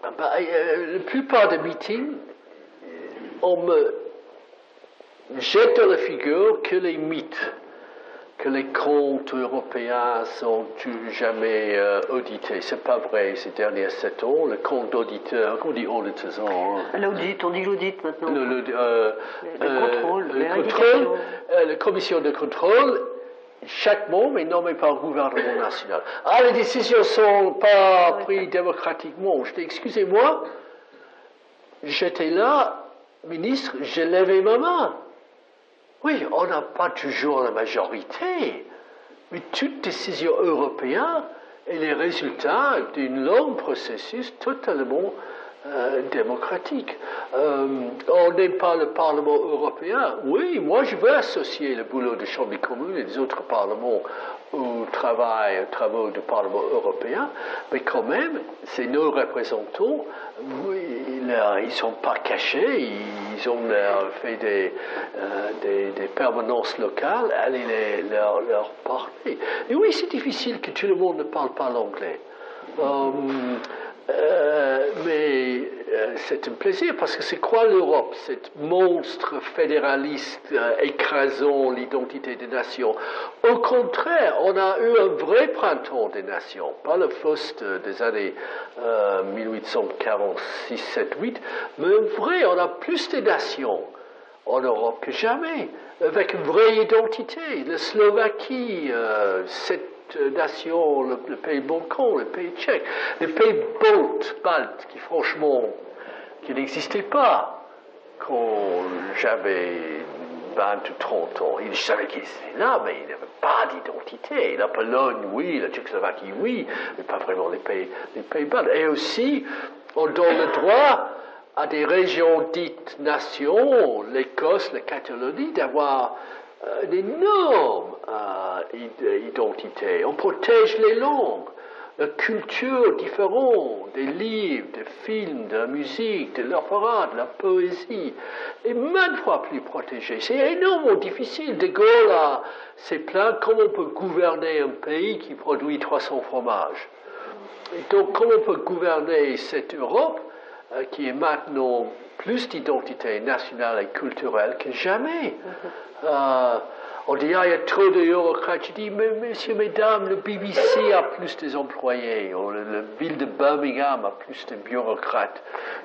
la plupart des meetings, on me jette dans la figure que les mythes, que que les comptes européens sont jamais audités. C'est pas vrai. Ces derniers 7 ans, le compte d'auditeur, qu'on dit auditors, L'audit, on dit l'audit maintenant. le contrôle, la commission de contrôle, chaque membre est nommé par le gouvernement national. Ah, les décisions ne sont pas prises démocratiquement. Je dis, excusez-moi, j'étais là, ministre, j'ai levé ma main. Oui, on n'a pas toujours la majorité, mais toute décision européenne est le résultat d'un long processus totalement démocratique. On n'aime pas le Parlement européen. Oui, moi je veux associer le boulot des chambres des communes et des autres parlements aux travaux du Parlement européen, mais quand même, c'est nos représentants. Oui, ils ne sont pas cachés, ils ont fait des permanences locales, allez leur parler. Et oui, c'est difficile que tout le monde ne parle pas l'anglais. Mais c'est un plaisir parce que c'est quoi l'Europe, cet monstre fédéraliste écrasant l'identité des nations? Au contraire, on a eu un vrai printemps des nations, pas le Faust des années 1846, 7, 8, mais un vrai, on a plus de nations en Europe que jamais, avec une vraie identité. La Slovaquie, cette nation, le pays balkan, le pays tchèque, le pays baltes, qui franchement, qui n'existait pas quand j'avais 20 ou 30 ans. Je savais qu'ils étaient là, mais ils n'avaient pas d'identité. La Pologne, oui, la Tchécoslovaquie, oui, mais pas vraiment les pays baltes. Et aussi, on donne le droit à des régions dites nations, l'Écosse, la Catalogne, d'avoir une énorme identité. On protège les langues, la culture différente, des livres, des films, de la musique, de l'opéra, de la poésie, est maintes fois plus protégée. C'est énormément difficile. De Gaulle s'est plaint comment on peut gouverner un pays qui produit 300 fromages. Et donc, comment on peut gouverner cette Europe qui est maintenant plus d'identité nationale et culturelle que jamais. On dit, il y a trop de bureaucrates. Je dis, mais messieurs, mesdames, le BBC a plus d'employés, ou la ville de Birmingham a plus de bureaucrates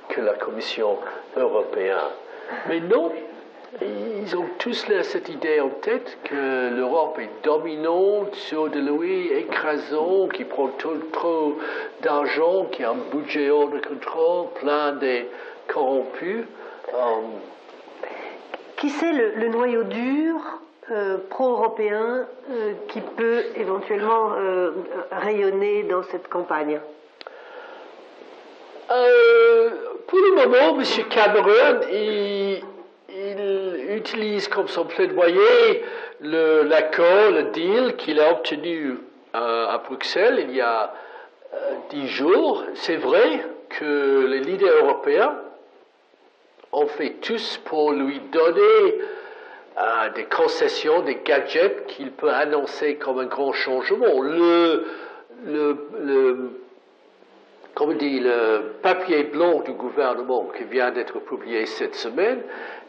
que la Commission européenne. Mais non, ils ont tous cette idée en tête que l'Europe est dominante sur de Louis, écrasant, qui prend trop d'argent, qui a un budget hors de contrôle, plein de corrompus. Qui c'est le noyau dur pro-européen qui peut éventuellement rayonner dans cette campagne? Pour le moment, M. Cameron, il utilise comme son plaidoyer l'accord, le deal qu'il a obtenu à Bruxelles il y a 10 jours. C'est vrai que les leaders européens ont fait tous pour lui donner des concessions, des gadgets qu'il peut annoncer comme un grand changement. Comme on dit, le papier blanc du gouvernement qui vient d'être publié cette semaine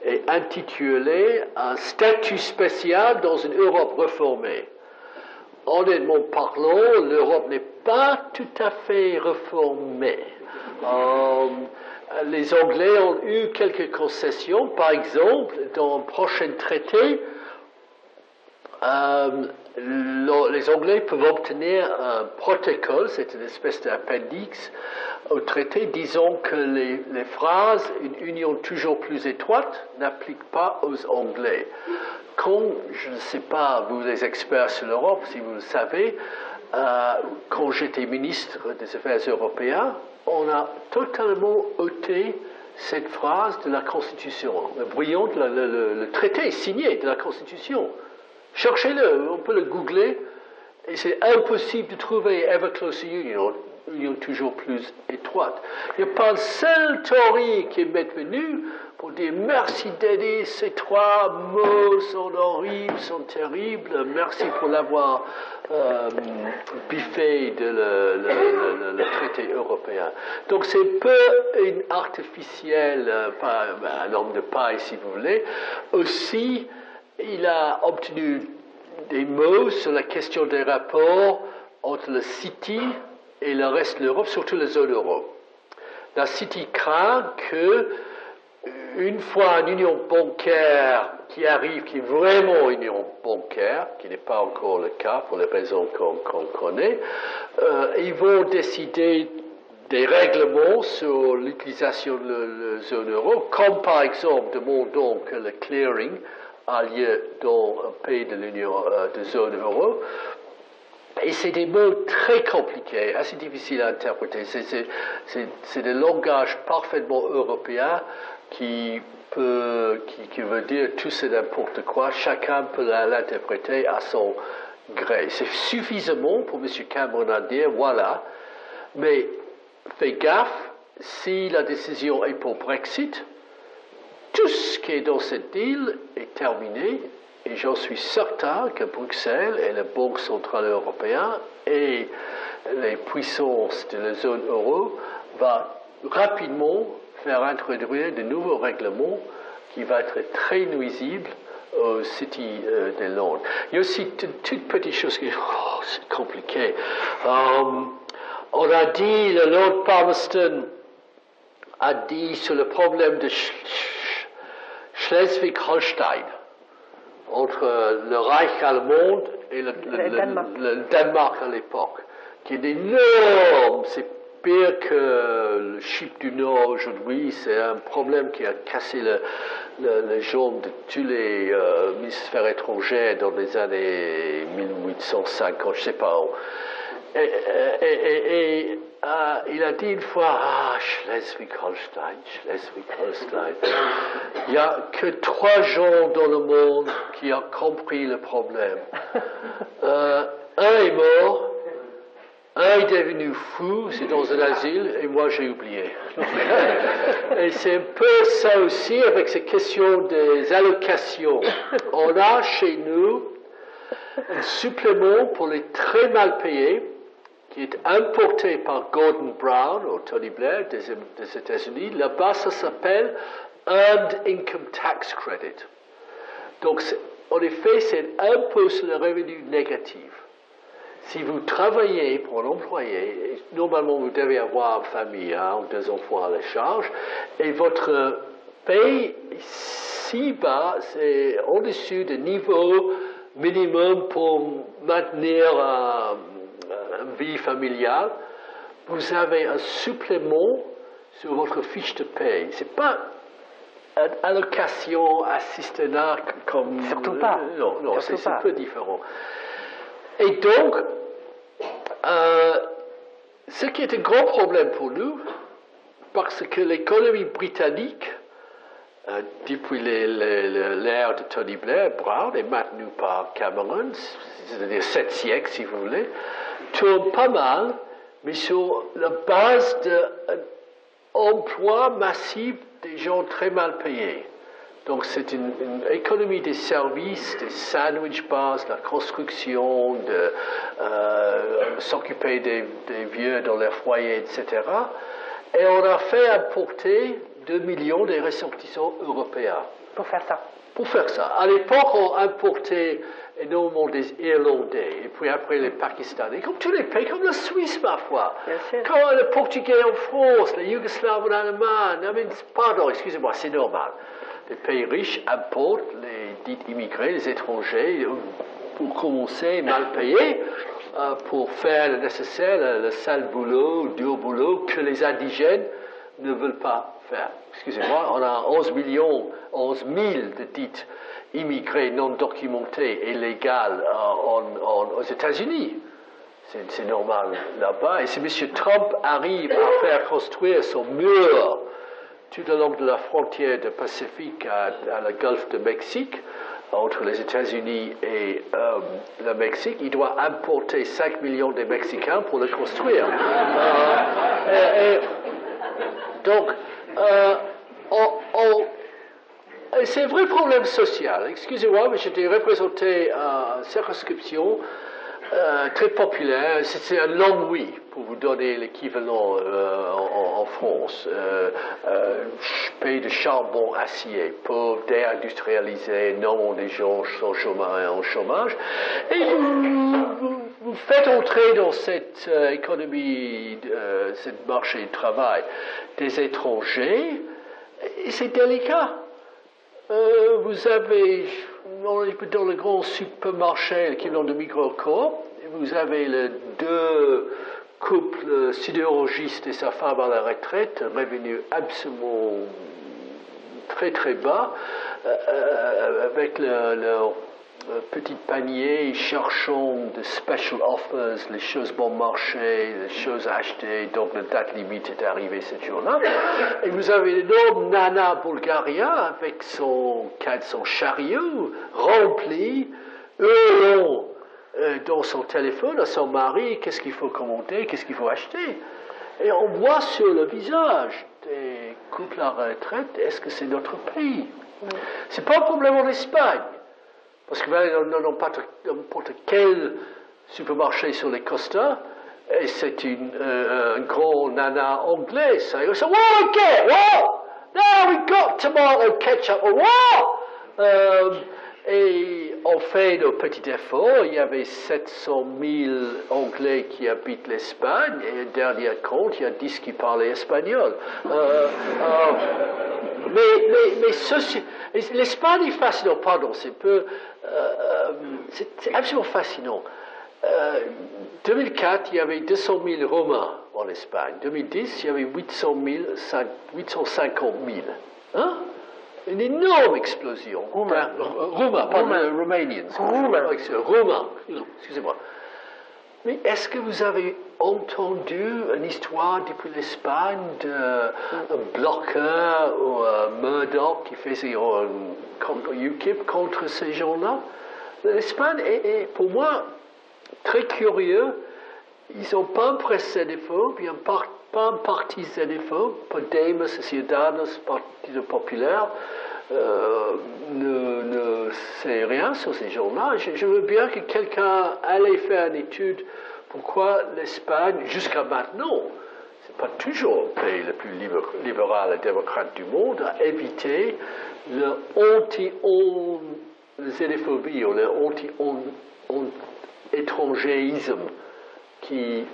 est intitulé « Un statut spécial dans une Europe réformée ». Honnêtement parlant, l'Europe n'est pas tout à fait réformée. Les Anglais ont eu quelques concessions. Par exemple, dans un prochain traité, les Anglais peuvent obtenir un protocole, c'est une espèce d'appendice au traité, disant que les phrases « une union toujours plus étroite » n'appliquent pas aux Anglais. Quand, je ne sais pas, vous les experts sur l'Europe, si vous le savez, quand j'étais ministre des Affaires européennes, on a totalement ôté cette phrase de la Constitution. Le traité signé de la Constitution. Cherchez-le, on peut le googler, et c'est impossible de trouver Ever Closer Union, union toujours plus étroite. Il n'y a pas un seul Tory qui est venu pour dire merci d'aider, ces 3 mots sont horribles, sont terribles, merci pour l'avoir biffé de le traité européen. Donc c'est peu une artificielle, un homme de paille si vous voulez. Aussi, il a obtenu des mots sur la question des rapports entre le City et le reste de l'Europe, surtout la zone euro. La City craint que, une fois une union bancaire qui arrive, qui est vraiment une union bancaire, qui n'est pas encore le cas pour les raisons qu'on connaît, ils vont décider des règlements sur l'utilisation de la zone euro, comme par exemple demandons que le clearing a lieu dans un pays de l'Union de zone euro. Et c'est des mots très compliqués, assez difficiles à interpréter. C'est des langages parfaitement européens qui veut dire tout c'est n'importe quoi. Chacun peut l'interpréter à son gré. C'est suffisamment pour M. Cameron à dire voilà, mais fais gaffe, si la décision est pour Brexit, tout ce qui est dans cette deal est terminé. Et j'en suis certain que Bruxelles et la Banque centrale européenne et les puissances de la zone euro vont rapidement faire introduire de nouveaux règlements qui vont être très nuisibles au City de Londres. Il y a aussi toute petite chose qui c'est compliqué. On a dit, le Lord Palmerston a dit sur le problème de Schleswig-Holstein, entre le Reich allemand et le Danemark à l'époque, qui est énorme. C'est pire que le Chypre du Nord aujourd'hui. C'est un problème qui a cassé les jambes de tous les ministères étrangers dans les années 1850, je ne sais pas où. Et il a dit une fois, Schleswig-Holstein. Il n'y a que 3 gens dans le monde qui ont compris le problème. Un est mort, un est devenu fou, c'est dans un asile, et moi j'ai oublié. Et c'est un peu ça aussi avec ces questions des allocations. On a chez nous un supplément pour les très mal payés, qui est importé par Gordon Brown ou Tony Blair des États-Unis. Là-bas, ça s'appelle Earned Income Tax Credit. Donc, en effet, c'est un impôt sur le revenu négatif. Si vous travaillez pour un employé, normalement vous devez avoir une famille, ou 2 enfants à la charge, et votre paye si bas, c'est au-dessus du niveau minimum pour maintenir une vie familiale, vous avez un supplément sur votre fiche de paye. Ce n'est pas une allocation assistanat comme... Surtout pas. Non, c'est un peu différent. Et donc, ce qui est un grand problème pour nous, parce que l'économie britannique, depuis l'ère de Tony Blair, Brown, et maintenue par Cameron, c'est-à-dire 7 siècles si vous voulez, tourne pas mal, mais sur la base d'un emploi massif des gens très mal payés. Donc c'est une économie des services, des sandwich bars, de la construction, de s'occuper des vieux dans leurs foyers, etc. Et on a fait importer 2 millions des ressortissants européens. Pour faire ça. Pour faire ça. À l'époque, on importait énormément des Irlandais, et puis après les Pakistanais, comme tous les pays, comme la Suisse parfois. Comme le Portugais en France, les Yougoslaves en Allemagne. Pardon, excusez-moi, c'est normal. Les pays riches importent les dits immigrés, les étrangers, pour commencer mal payés, pour faire le nécessaire, le sale boulot, le dur boulot que les indigènes ne veulent pas faire. Excusez-moi, on a 11 000 de dits immigrés non documentés et légaux aux États-Unis. C'est normal là-bas. Et si M. Trump arrive à faire construire son mur tout le long de la frontière du Pacifique à la Golfe de Mexique, entre les États-Unis et le Mexique, il doit importer 5 millions de Mexicains pour le construire. Donc, c'est un vrai problème social. Excusez-moi, mais j'étais représenté à une circonscription très populaire. C'est un long oui, pour vous donner l'équivalent en France. Pays de charbon, acier, pauvre, déindustrialisé, non, des gens sont en chômage. Et vous faites entrer dans cette économie, cette marché du travail, des étrangers, et c'est délicat. Vous avez, dans le grand supermarché, l'équivalent de Microcorp, vous avez les deux couples sidérurgistes et sa femme à la retraite, revenu absolument très très bas, avec leur petit panier, cherchant de special offers, les choses bon marché, les choses achetées, donc la date limite est arrivée ce jour-là. Et vous avez l'énorme Nana Bulgaria avec son chariot rempli, hurlant dans son téléphone à son mari, qu'est-ce qu'il faut commander, qu'est-ce qu'il faut acheter. Et on voit sur le visage des couples à retraite, est-ce que c'est notre pays? C'est pas un problème en Espagne. Parce que dans n'importe quel supermarché sur les Costas, et c'est un grand nana anglais, ça. Ils sont, wow, okay, wow, now we got tomato ketchup, wow! Et on fait nos petits efforts. Il y avait 700 000 Anglais qui habitent l'Espagne, et dernier compte, il y a 10 qui parlaient espagnol. Mais l'Espagne est fascinante, pardon, c'est absolument fascinant. 2004, il y avait 200 000 Romains en Espagne. 2010, il y avait 850 000. Hein? Une énorme explosion. Roumains, Romanians. Roumains, excusez-moi. Mais est-ce que vous avez entendu une histoire depuis l'Espagne d'un bloqueur ou un Murdoch qui faisait UKIP contre ces gens-là? L'Espagne est pour moi très curieux. Ils n'ont pas un pressé d'effort, il n'y a pas un parti d'effort, Podemos, Ciudadanos, Parti populaire, ne sait rien sur ces gens-là. Je veux bien que quelqu'un allait faire une étude pourquoi l'Espagne, jusqu'à maintenant, c'est pas toujours le pays le plus libéral et démocrate du monde, a évité le anti-xénophobie ou le anti-étrangéisme qui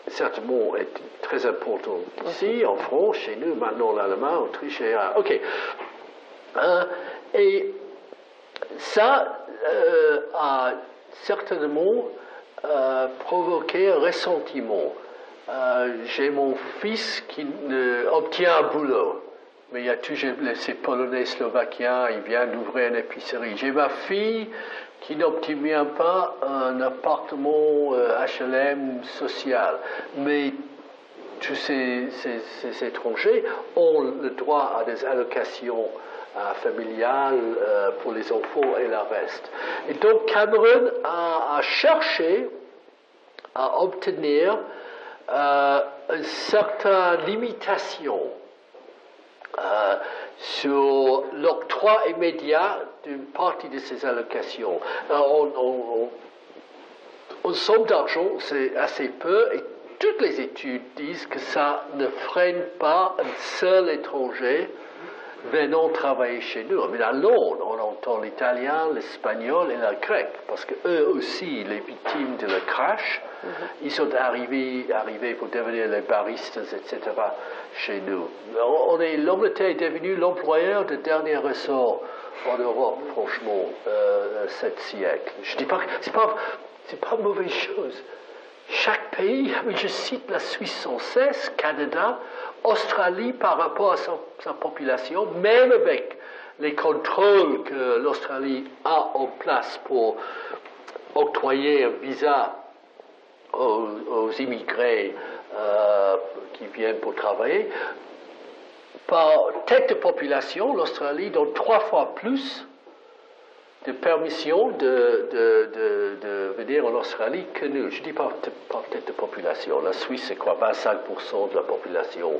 certainement est très important ici, en France, chez nous, maintenant l'Allemagne, Autriche et... OK. Et ça a certainement provoqué un ressentiment. J'ai mon fils qui obtient un boulot, mais il y a toujours ces Polonais, Slovaquiens, il vient d'ouvrir une épicerie. J'ai ma fille qui n'obtient pas un appartement HLM social, mais tous ces étrangers ont le droit à des allocations familiales pour les enfants et le reste. Et donc Cameron a cherché à obtenir une certaine limitation sur l'octroi immédiat d'une partie de ces allocations. En somme d'argent, c'est assez peu, et toutes les études disent que ça ne freine pas un seul étranger venant travailler chez nous. Mais à Londres, on entend l'italien, l'espagnol et le grec, parce qu'eux aussi, les victimes de le crash, ils sont arrivés pour devenir les baristas, etc. chez nous. L'Angleterre est devenue l'employeur de dernier ressort en Europe, franchement, 7 siècles. Je dis pas que c'est pas une mauvaise chose. Chaque pays, je cite la Suisse sans cesse, Canada, Australie par rapport à sa population, même avec les contrôles que l'Australie a en place pour octroyer un visa aux immigrés qui viennent pour travailler, par tête de population, l'Australie donne 3 fois plus de permissions de dire en Australie que nous. Je ne dis pas peut-être de population. La Suisse, c'est quoi, 25% de la population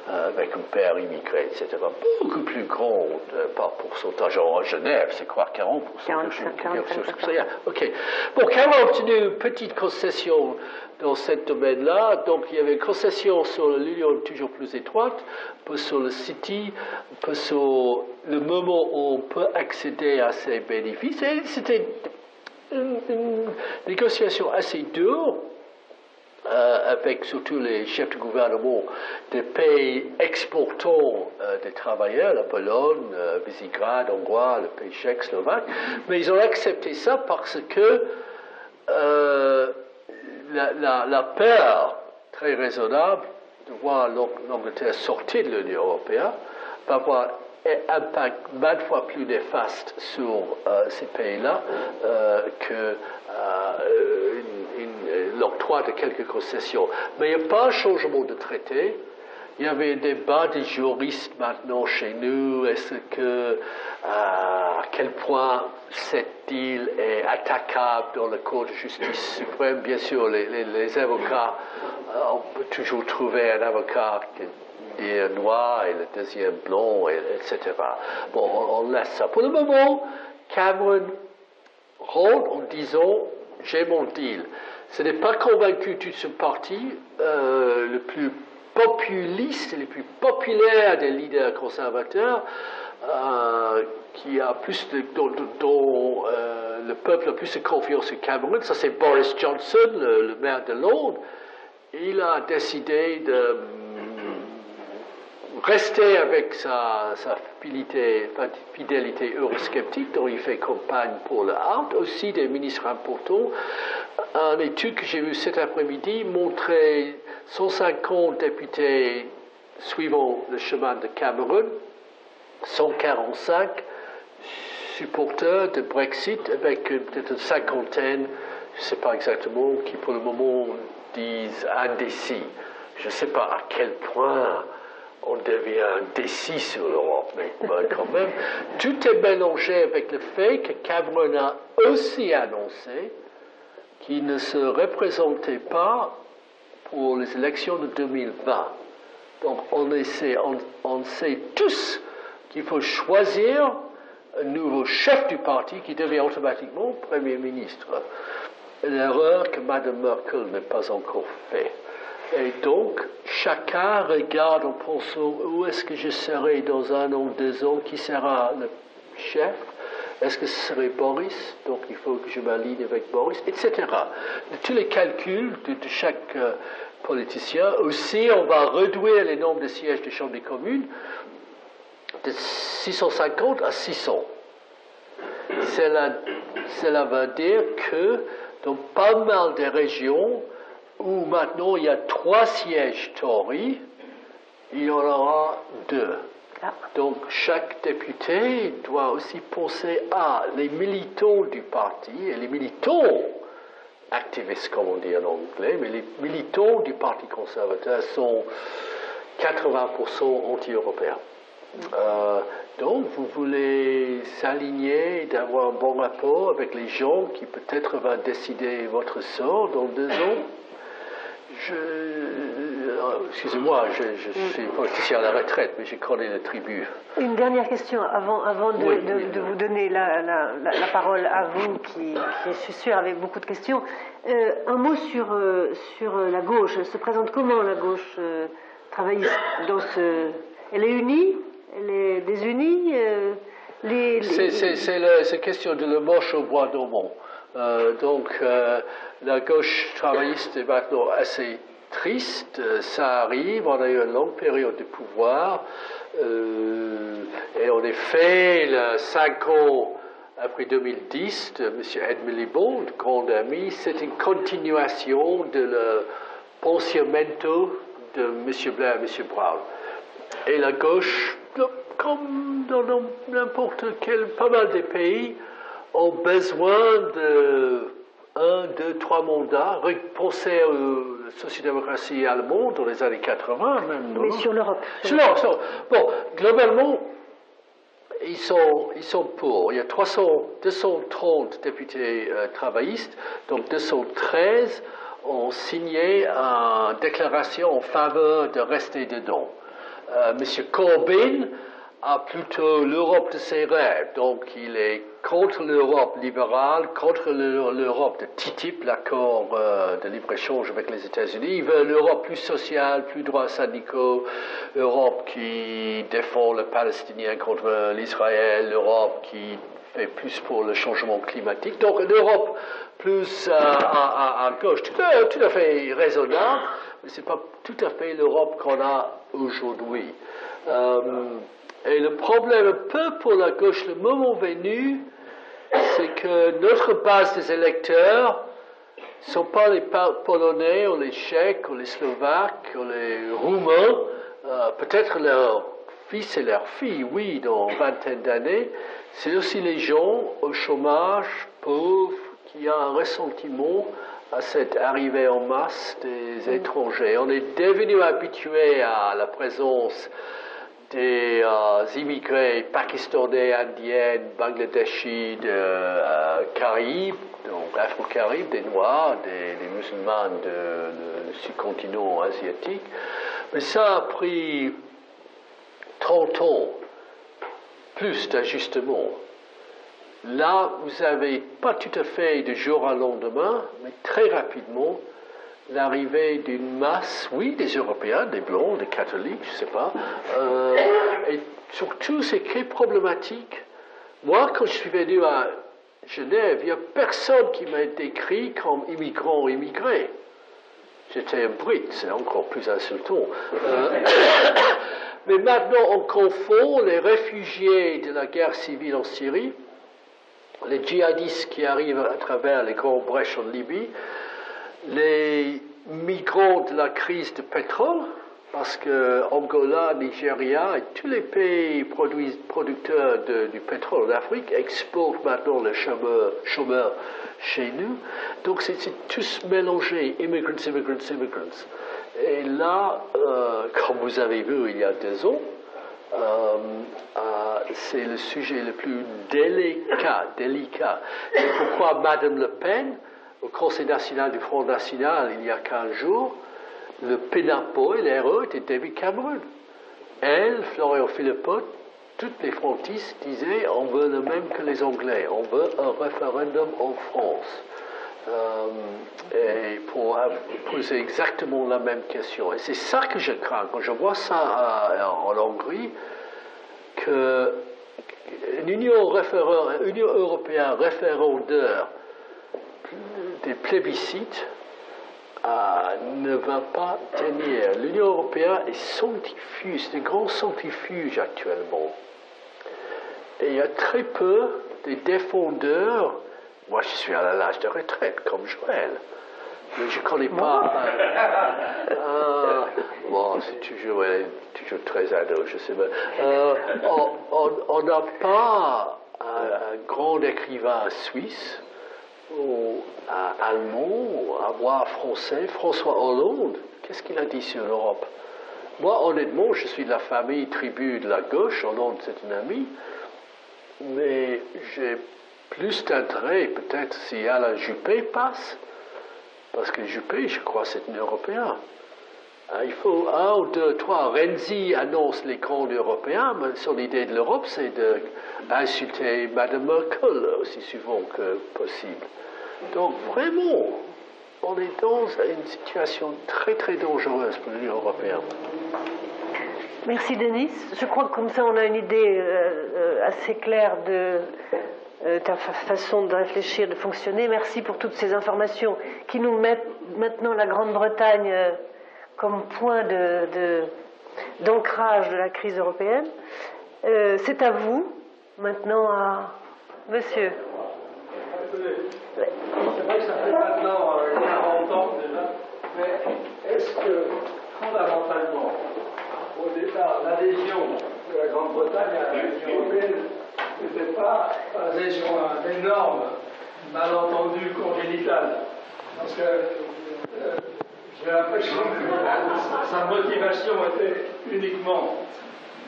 avec un père immigré, etc. Beaucoup plus grand par pourcentage. En Genève, c'est quoi, 40%? 45%. OK. Bon, quand on a obtenu une petite concession dans ce domaine-là, donc il y avait une concession sur l'union toujours plus étroite, un peu sur le City, un peu sur le moment où on peut accéder à ces bénéfices. Et c'était une négociation assez dure avec surtout les chefs de gouvernement des pays exportants des travailleurs, la Pologne, Visegrad, Hongrois, le pays tchèque, slovaque, mais ils ont accepté ça parce que la peur très raisonnable de voir l'Angleterre sortir de l'Union européenne va avoir un impact 20 fois plus néfaste sur ces pays-là que l'octroi de quelques concessions. Mais il n'y a pas un changement de traité. Il y avait un débat des juristes maintenant chez nous. Est-ce que, à quel point cette deal est attaquable dans la Cour de justice suprême? Bien sûr, les avocats, on peut toujours trouver un avocat qui est noir et le deuxième blanc, etc. Bon, on laisse ça. Pour le moment, Cameron rentre en disant j'ai mon deal. Ce n'est pas convaincu tout ce parti, le plus populiste et le plus populaire des leaders conservateurs, qui a plus dont le peuple a plus de confiance en Cameron. Ça, c'est Boris Johnson, le maire de Londres. Il a décidé de rester avec sa fidélité eurosceptique, dont il fait campagne pour le Out, aussi des ministres importants. Une étude que j'ai vue cet après-midi montrait 150 députés suivant le chemin de Cameron, 145 supporters de Brexit, avec peut-être une cinquantaine, je ne sais pas exactement, qui pour le moment disent indécis. Je ne sais pas à quel point on devient indécis sur l'Europe, mais quand même, tout est mélangé avec le fait que Cameron a aussi annoncé qu'il ne se représentait pas pour les élections de 2020. Donc on sait tous qu'il faut choisir un nouveau chef du parti qui devient automatiquement Premier ministre. L'erreur que Mme Merkel n'a pas encore faite. Et donc, chacun regarde en pensant où est-ce que je serai dans 1 an, 2 ans, qui sera le chef? Est-ce que ce serait Boris? Donc il faut que je m'aligne avec Boris, etc. Tous les calculs de chaque politicien. Aussi, on va réduire les nombres de sièges de Chambre des communes de 650 à 600. Cela veut dire que dans pas mal de régions où maintenant il y a 3 sièges Tory, il y en aura 2. Donc chaque député doit aussi penser à les militants du parti, et les militants activistes comme on dit en anglais, mais les militants du Parti conservateur sont 80% anti-européens. Donc vous voulez s'aligner, d'avoir un bon rapport avec les gens qui peut-être vont décider votre sort dans 2 ans. Excusez-moi, je suis politicien à la retraite, mais j'ai connais la tribu. Une dernière question avant de vous donner la parole à vous, qui je suis sûre avait beaucoup de questions. Un mot sur la gauche. Elle se présente comment, la gauche travailliste dans ce... Elle est unie? Elle est désunie? C'est la question de le moche au bois dormant. Donc, la gauche travailliste est maintenant assez triste. Ça arrive, on a eu une longue période de pouvoir. Et en effet, 5 ans après 2010, de M. Ed Miliband, grand ami, c'est une continuation de le pensionamento de M. Blair et M. Brown. Et la gauche, comme dans n'importe quel, pas mal de pays, ont besoin de 1, 2, 3 mandats. Pensez à la social-démocratie allemande dans les années 80, même. Mais sur l'Europe. Sur l'Europe. Bon, globalement, ils sont pour. Il y a 230 députés travaillistes, donc 213 ont signé une déclaration en faveur de rester dedans. Monsieur Corbyn a plutôt l'Europe de ses rêves, donc il est contre l'Europe libérale, contre l'Europe de TTIP, l'accord de libre-échange avec les États-Unis. Il veut l'Europe plus sociale, plus droits syndicaux, l'Europe qui défend le Palestinien contre l'Israël, l'Europe qui fait plus pour le changement climatique. Donc une Europe plus à gauche, tout à fait raisonnable, mais ce n'est pas tout à fait l'Europe qu'on a aujourd'hui. Et le problème un peu pour la gauche, le moment venu, c'est que notre base des électeurs ne sont pas les Polonais ou les Tchèques ou les Slovaques ou les Roumains, peut-être leurs fils et leurs filles, oui, dans une vingtaine d'années. C'est aussi les gens au chômage, pauvres, qui ont un ressentiment à cette arrivée en masse des étrangers. On est devenu habitué à la présence des immigrés pakistanais, indiens, bangladeshis, Caraïbes, donc Afro-Caraïbes, des Noirs, des musulmans du sous-continent asiatique. Mais ça a pris 30 ans, plus d'ajustement. Là, vous n'avez pas tout à fait de jour au lendemain, mais très rapidement, l'arrivée d'une masse, oui, des Européens, des Blancs, des catholiques, je ne sais pas, et surtout c'est très problématique. Moi, quand je suis venu à Genève, il n'y a personne qui m'a décrit comme immigrant ou immigré. J'étais un Brit, c'est encore plus insultant. Mais maintenant, on confond les réfugiés de la guerre civile en Syrie, les djihadistes qui arrivent à travers les grandes brèches en Libye, les migrants de la crise de pétrole, parce que Angola, Nigeria et tous les pays producteurs du pétrole d'Afrique exportent maintenant les chômeurs chez nous. Donc c'est tous mélangé, immigrants. Et là, comme vous avez vu il y a 2 ans, c'est le sujet le plus délicat. C'est pourquoi Madame Le Pen, au Conseil national du Front National, il y a 15 jours, le PNAPO et l'RE étaient David Cameron. Elle, Florian Philippot, toutes les frontistes disaient on veut le même que les Anglais, on veut un référendum en France. Et pour poser exactement la même question. Et c'est ça que je crains. Quand je vois ça en Hongrie, que l'Union européenne référendaire des plébiscites ne va pas tenir. L'Union européenne est centrifuge, c'est un grand centrifuge actuellement. Et il y a très peu de défendeurs. Moi, je suis à l'âge de retraite, comme Joël. Mais je ne connais pas. Bon, c'est toujours très ado, je sais pas. On n'a pas un grand écrivain suisse ou allemand, à voir français, François Hollande. Qu'est-ce qu'il a dit sur l'Europe? Moi, honnêtement, je suis de la famille tribu de la gauche. Hollande, c'est un ami. Mais j'ai plus d'intérêt, peut-être, si Alain Juppé passe. Parce que Juppé, je crois, c'est un Européen. Il faut 1 ou 2, 3. Renzi annonce les grands Européens, mais son idée de l'Europe, c'est d'insulter Madame Merkel aussi souvent que possible. Donc, vraiment, on est dans une situation très, très dangereuse pour l'Union européenne. Merci, Denis. Je crois que comme ça, on a une idée assez claire de ta façon de réfléchir, de fonctionner. Merci pour toutes ces informations qui nous mettent maintenant la Grande-Bretagne comme point d'ancrage de la crise européenne. C'est à vous, maintenant, à monsieur. C'est vrai que ça fait maintenant 40 ans déjà, mais est-ce que, fondamentalement, au départ, l'adhésion de la Grande-Bretagne à l'Union européenne n'était pas basée sur un énorme malentendu congénital? Parce que j'ai l'impression que sa motivation était uniquement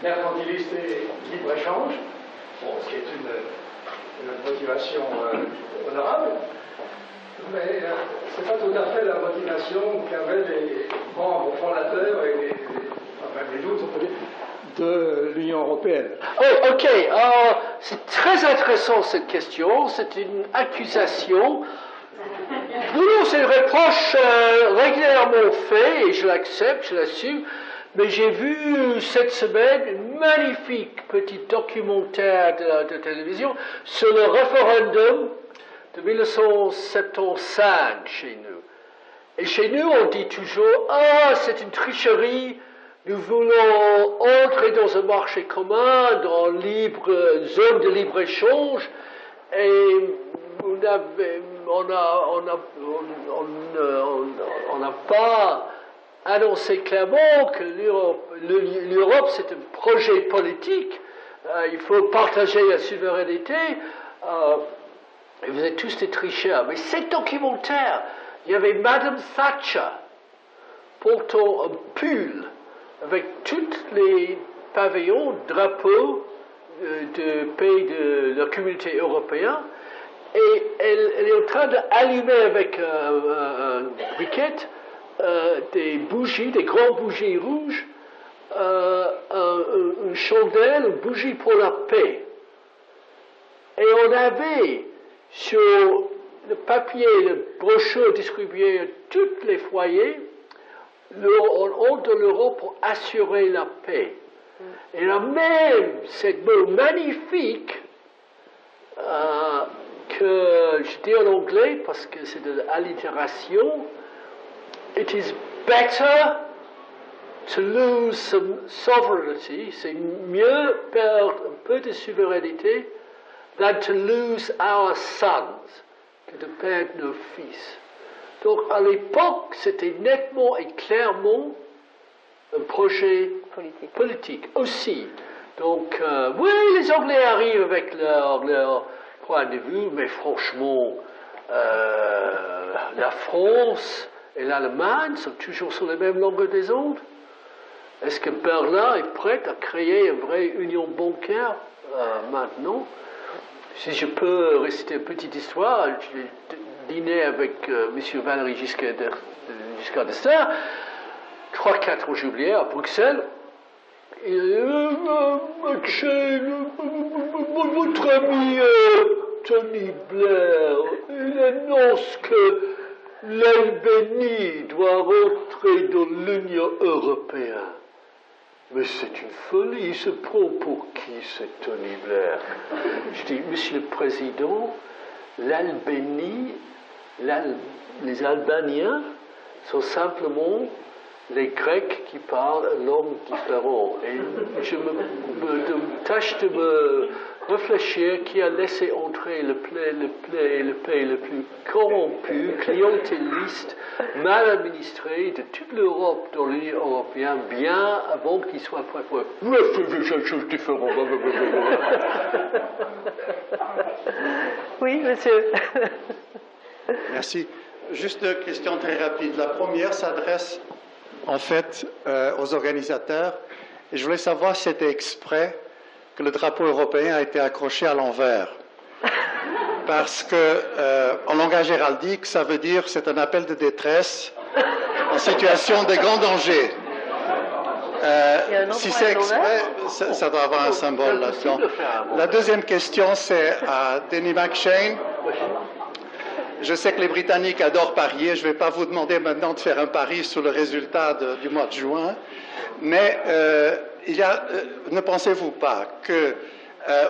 mercantiliste et libre-échange, Bon, ce qui est une motivation honorable, mais ce n'est pas tout à fait la motivation qu'avaient les membres fondateurs et même les autres, on peut dire, de l'Union européenne. Oh, ok. C'est très intéressant cette question. C'est une accusation. Non, c'est une reproche régulièrement fait et je l'accepte, je l'assume. Mais j'ai vu cette semaine un magnifique petit documentaire de télévision sur le référendum de 1975 chez nous. Et chez nous, on dit toujours, c'est une tricherie, nous voulons entrer dans un marché commun, dans une zone de libre-échange, et on n'a pas annoncé clairement que l'Europe c'est un projet politique, il faut partager la souveraineté, et vous êtes tous des tricheurs. Mais cet documentaire, il y avait Madame Thatcher portant un pull avec tous les pavillons, drapeaux de pays de la communauté européenne, et elle est en train d'allumer avec un briquet des bougies, des grandes bougies rouges, une chandelle, une bougie pour la paix. Et on avait sur le papier, le brochure distribué à tous les foyers, on de l'Europe pour assurer la paix. Et là même, cette mot magnifique, que je dis en anglais parce que c'est de l'allitération, it is better to lose some sovereignty, c'est mieux perdre un peu de souveraineté than to lose our sons, que de perdre nos fils. Donc à l'époque, c'était nettement et clairement un projet politique aussi. Donc oui, les Anglais arrivent avec leur point de vue, mais franchement, la France et l'Allemagne sont toujours sur la même longueur des ondes. Est-ce que Berlin est prête à créer une vraie union bancaire maintenant? Si je peux réciter une petite histoire, j'ai dîné avec M. Valéry Giscard d'Estaing, 3-4 juillet à Bruxelles. Votre ami Tony Blair, il annonce que l'Albanie doit rentrer dans l'Union européenne. Mais c'est une folie, il se prend pour qui ce Tony Blair? Je dis, Monsieur le Président, l'Albanie, les Albaniens sont simplement les Grecs qui parlent une langue différente. Et je me tâche de me réfléchir qui a laissé entrer le pays le plus corrompu, clientéliste, mal administré de toute l'Europe dans l'Union européenne, bien avant qu'il soit prêt pour quelque chose de différent. Oui, monsieur. Merci. Juste deux questions très rapides. La première s'adresse en fait aux organisateurs. Et je voulais savoir si c'était exprès que le drapeau européen a été accroché à l'envers. Parce que, en langage héraldique, ça veut dire que c'est un appel de détresse en situation de grand danger. Si c'est exprès, ça doit avoir un symbole là-dedans. La deuxième question, c'est à Denis McShane. Je sais que les Britanniques adorent parier. Je ne vais pas vous demander maintenant de faire un pari sur le résultat du mois de juin. Mais ne pensez-vous pas que,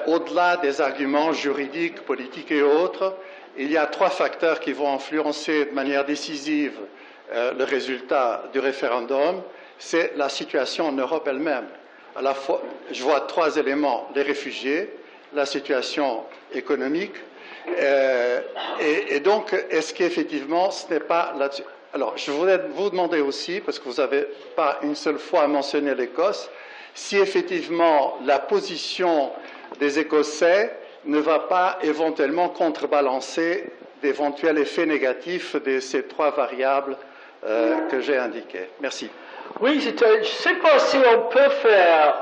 au-delà des arguments juridiques, politiques et autres, il y a 3 facteurs qui vont influencer de manière décisive le résultat du référendum? C'est la situation en Europe elle-même. À la fois, je vois 3 éléments: les réfugiés, la situation économique, et donc, est-ce qu'effectivement, ce n'est pas là-dessus? Alors, je voulais vous demander aussi, parce que vous n'avez pas une seule fois mentionné l'Écosse, si effectivement la position des Écossais ne va pas éventuellement contrebalancer d'éventuels effets négatifs de ces 3 variables que j'ai indiquées. Merci. Oui, je ne sais pas si on peut faire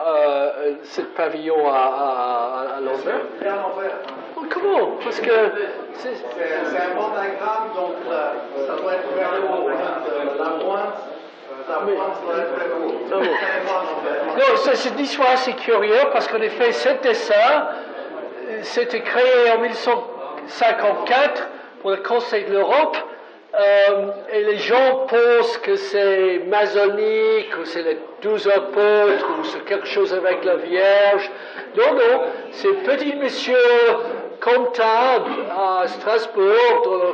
ce pavillon à l'envers. C'est à l'envers. Comment? Parce que c'est un pentagramme, donc ça doit être vers le haut. La pointe doit être vers le haut. Non, c'est une histoire assez curieuse parce qu'en effet, ce dessin, c'était créé en 1954 pour le Conseil de l'Europe. Et les gens pensent que c'est masonique, ou c'est les 12 apôtres, ou c'est quelque chose avec la Vierge. Non, non, c'est petit monsieur comptable à Strasbourg, dans le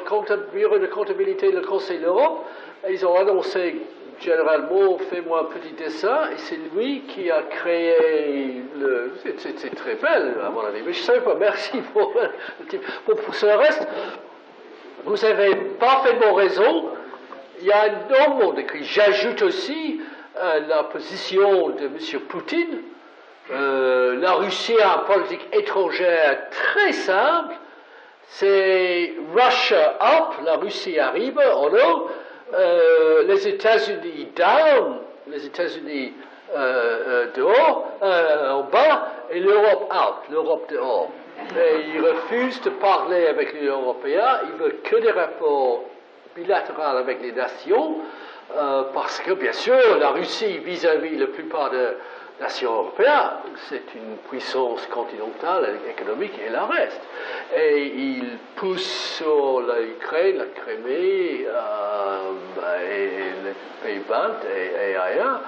bureau de comptabilité du Conseil de l'Europe. Et ils ont annoncé généralement, fais-moi un petit dessin, et c'est lui qui a créé le... C'est très belle, à mon avis, mais je ne savais pas, merci pour ce reste. Vous avez parfaitement raison, il y a énormément d'écrits. J'ajoute aussi la position de M. Poutine. La Russie a une politique étrangère très simple, c'est Russia up, la Russie arrive en haut, les États-Unis down, les États-Unis dehors, en bas, et l'Europe out, l'Europe dehors. Et ils refusent de parler avec l'Union européenne, ils veulent que des rapports bilatéraux avec les nations, parce que bien sûr, la Russie vis-à-vis la plupart des nations européennes, c'est une puissance continentale, économique, et la reste. Et ils poussent sur l'Ukraine, la Crimée, et les Pays-Baltes et ailleurs.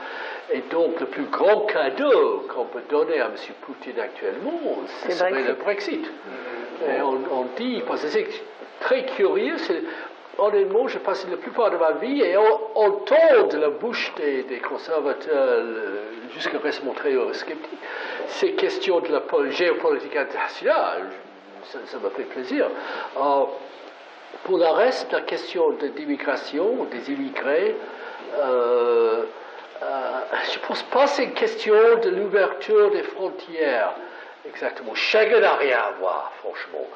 Et donc, le plus grand cadeau qu'on peut donner à M. Poutine actuellement, ce serait le Brexit. Et on dit, parce que c'est très curieux, honnêtement, j'ai passé la plupart de ma vie et on entend de la bouche des conservateurs, jusqu'à récemment très sceptiques, ces questions de la géopolitique internationale. Ça me fait plaisir. Pour le reste, la question de l'immigration, des immigrés, je ne pense pas que c'est une question de l'ouverture des frontières, exactement. Schengen n'a rien à voir, franchement.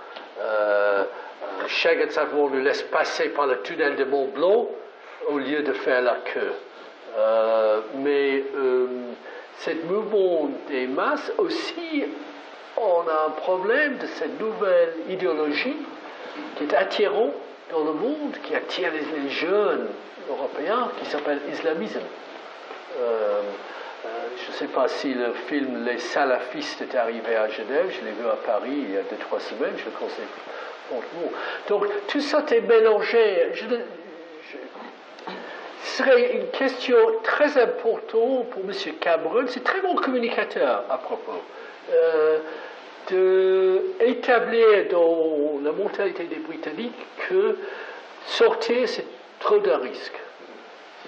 Schengen simplement nous laisse passer par le tunnel de Mont Blanc au lieu de faire la queue. Mais ce mouvement des masses aussi, on a un problème de cette nouvelle idéologie qui est attirante dans le monde, qui attire les jeunes européens, qui s'appelle l'islamisme. Je ne sais pas si le film Les Salafistes est arrivé à Genève, je l'ai vu à Paris il y a 2-3 semaines, je le conseille fortement. Donc tout ça est mélangé. Ce serait une question très importante pour M. Cameron, c'est très bon communicateur à propos, d'établir dans la mentalité des Britanniques que sortir c'est trop de risques.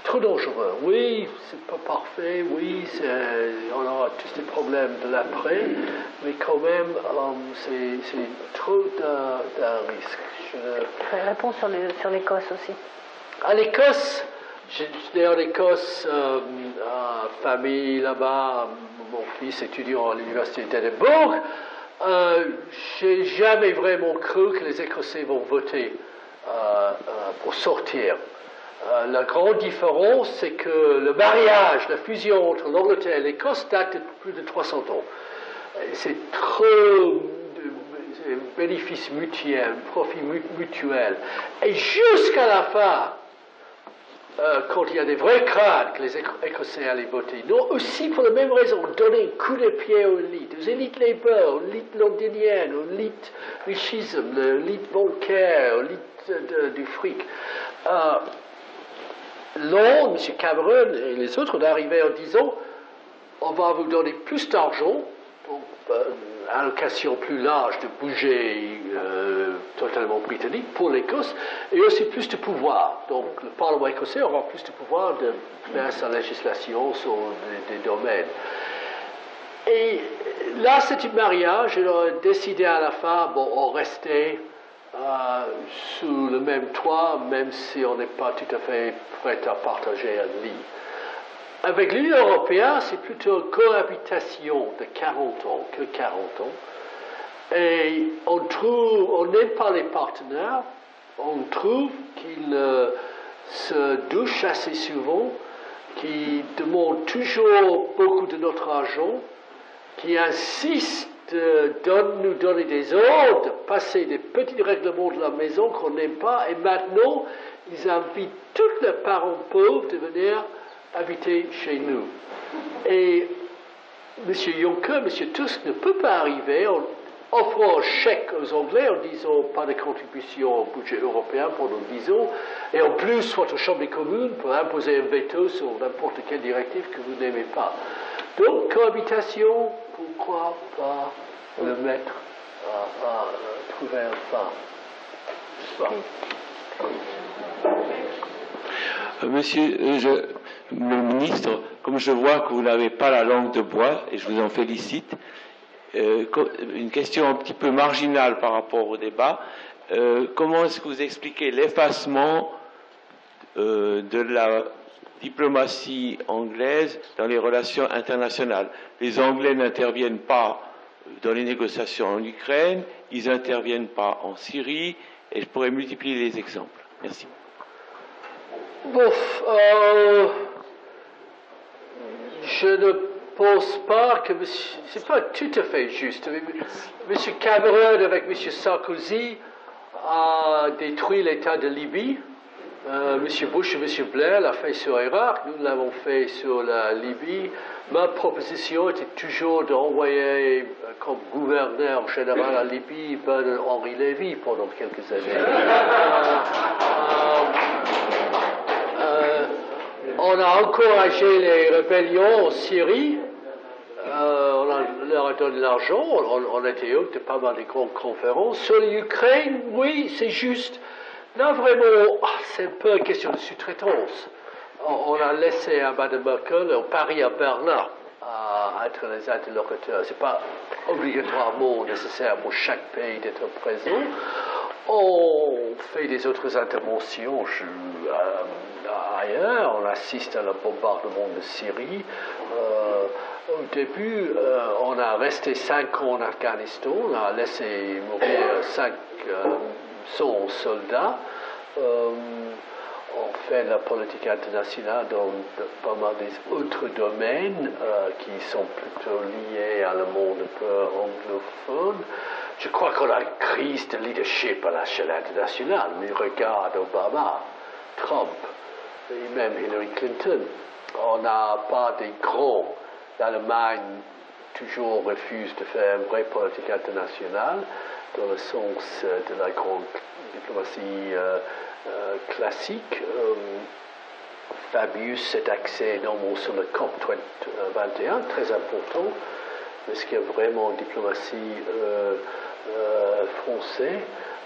Trop dangereux. Oui, c'est pas parfait, oui, on aura tous des problèmes de l'après, mais quand même, c'est trop d'un risque. Je réponds sur l'Écosse aussi. À l'Écosse, j'étais en Écosse, famille là-bas, mon fils étudiant à l'université d'Édimbourg. J'ai jamais vraiment cru que les Écossais vont voter pour sortir. La grande différence, c'est que le mariage, la fusion entre l'Angleterre et l'Écosse date de plus de 300 ans. C'est trop de bénéfices mutuels, profits mutuels. Et jusqu'à la fin, quand il y a des vrais craintes que les Écossais allaient voter, non, aussi pour la même raison, donner un coup de pied aux élites Labour, aux élites londoniennes, aux élites richisme, l'élite bancaire, aux élites du fric. Londres, M. Cameron et les autres ont arrivé en disant on va vous donner plus d'argent, donc allocation plus large de budget totalement britannique pour l'Écosse, et aussi plus de pouvoir. Donc le Parlement écossais aura plus de pouvoir de faire sa législation sur des domaines. Et là, c'est un mariage, et on a décidé à la fin, bon, on restait sous le même toit, même si on n'est pas tout à fait prêt à partager un lit. Avec l'Union européenne, c'est plutôt une cohabitation de 40 ans que 40 ans. Et on n'aime pas les partenaires, on trouve qu'ils se douchent assez souvent qui demande toujours beaucoup de notre argent, qui insiste nous donner des ordres, de passer des petits règlements de la maison qu'on n'aime pas, et maintenant, ils invitent tous les parents pauvres de venir habiter chez nous. Et M. Juncker, M. Tusk ne peut pas arriver en offrant un chèque aux Anglais en disant pas de contribution au budget européen pendant 10 ans, et en plus, soit aux chambres des communes pour imposer un veto sur n'importe quelle directive que vous n'aimez pas. Donc, cohabitation, pourquoi pas le mettre à trouver un fin? Monsieur le ministre, comme je vois que vous n'avez pas la langue de bois, et je vous en félicite, une question un petit peu marginale par rapport au débat, comment est-ce que vous expliquez l'effacement de la diplomatie anglaise dans les relations internationales? Les Anglais n'interviennent pas dans les négociations en Ukraine, ils n'interviennent pas en Syrie, et je pourrais multiplier les exemples. Merci. Bon, je ne pense pas que c'est pas tout à fait juste. M. Cameron avec M. Sarkozy a détruit l'État de Libye. M. Bush et M. Blair l'ont fait sur l'Irak, nous l'avons fait sur la Libye. Ma proposition était toujours d'envoyer comme gouverneur général à Libye Henri Lévy pendant quelques années. On a encouragé les rébellions en Syrie, on leur a donné de l'argent, on était hôte de pas mal de grandes conférences. Sur l'Ukraine, oui, c'est juste. Là, vraiment, c'est un peu une question de sous-traitance. On a laissé à Mme Merkel, au Paris à Berlin, à être les interlocuteurs. Ce n'est pas obligatoirement nécessaire pour chaque pays d'être présent. On fait des autres interventions ailleurs. On assiste à le bombardement de Syrie. Au début, on a resté 5 ans en Afghanistan. On a laissé mourir 500 soldats. On fait la politique internationale dans pas mal des autres domaines qui sont plutôt liés à le monde un peu anglophone. Je crois qu'on a une crise de leadership à l'échelle internationale. Mais regarde Obama, Trump et même Hillary Clinton. On n'a pas des grands. L'Allemagne toujours refuse de faire une vraie politique internationale dans le sens de la grande diplomatie classique. Fabius s'est axé énormément sur le COP 21, très important, parce qu'il y a vraiment une diplomatie française.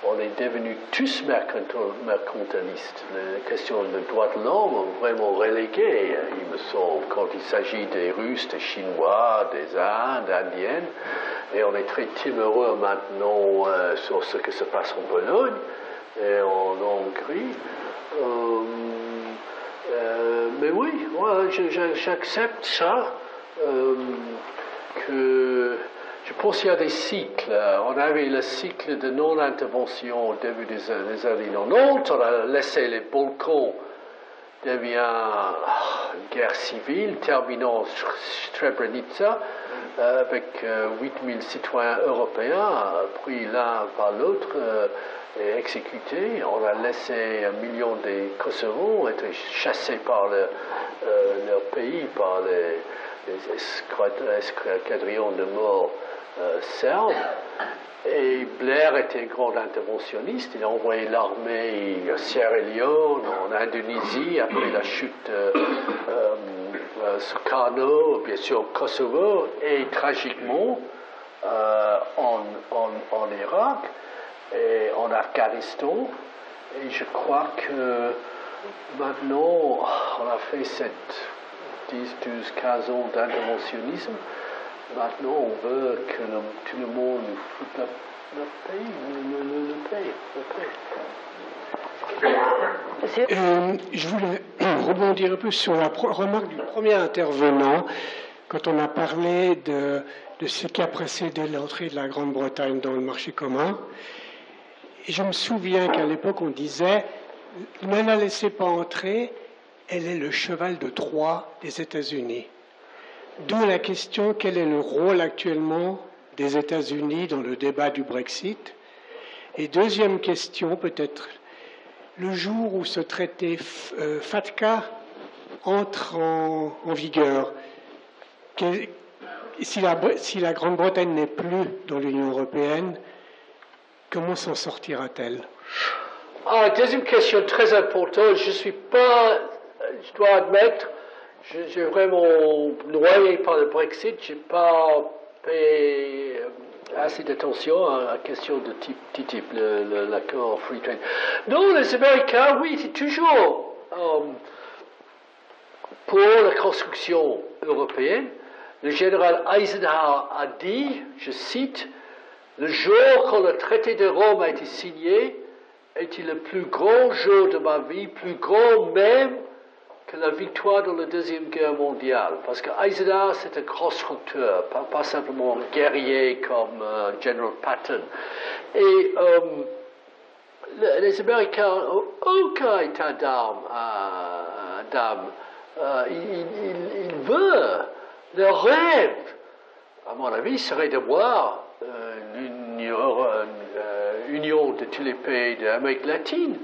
On est devenus tous mercantilistes. Les questions de droits de l'homme ont vraiment relégué, il me semble, quand il s'agit des Russes, des Chinois, des Indes, Indiennes. Et on est très timoreux maintenant sur ce que se passe en Pologne et en Hongrie. Mais oui, moi, j'accepte ça, que je pense qu'il y a des cycles. On avait le cycle de non-intervention au début des années 90. On a laissé les Balkans devenir une guerre civile, terminant Srebrenica, avec 8000 citoyens européens pris l'un par l'autre et exécutés. On a laissé 1 million de Kosovos être chassés par leur pays, par les escadrillons de morts serbes. Et Blair était un grand interventionniste. Il a envoyé l'armée à Sierra Leone, en Indonésie, après la chute Sukarno, bien sûr Kosovo, et tragiquement en Irak et en Afghanistan. Et je crois que maintenant, on a fait cette 10, 12, 15 ans d'interventionnisme. Maintenant, on veut que tout le monde nous foute le pays. Je voulais rebondir un peu sur la remarque du premier intervenant quand on a parlé de ce qui a précédé l'entrée de la Grande-Bretagne dans le marché commun. Et je me souviens qu'à l'époque, on disait « ne la laissez pas entrer elle est le cheval de Troie des États-Unis. D'où la question, quel est le rôle actuellement des États-Unis dans le débat du Brexit? Et deuxième question, peut-être, le jour où ce traité FATCA entre en vigueur, si la Grande-Bretagne n'est plus dans l'Union européenne, comment s'en sortira-t-elle? Deuxième question très importante. Je dois admettre, j'ai vraiment noyé par le Brexit. Je n'ai pas fait assez d'attention à la question de TTIP, l'accord Free Trade. Non, les Américains, oui, c'est toujours pour la construction européenne. Le général Eisenhower a dit, je cite, « Le jour quand le traité de Rome a été signé était le plus grand jour de ma vie, plus grand même que la victoire dans la Deuxième Guerre mondiale. » Parce que Eisenhower, c'est un constructeur, pas simplement un guerrier comme General Patton. Et les Américains n'ont aucun état d'âme. Ils veulent, leur rêve, à mon avis, serait de voir une union de tous les pays d'Amérique latine,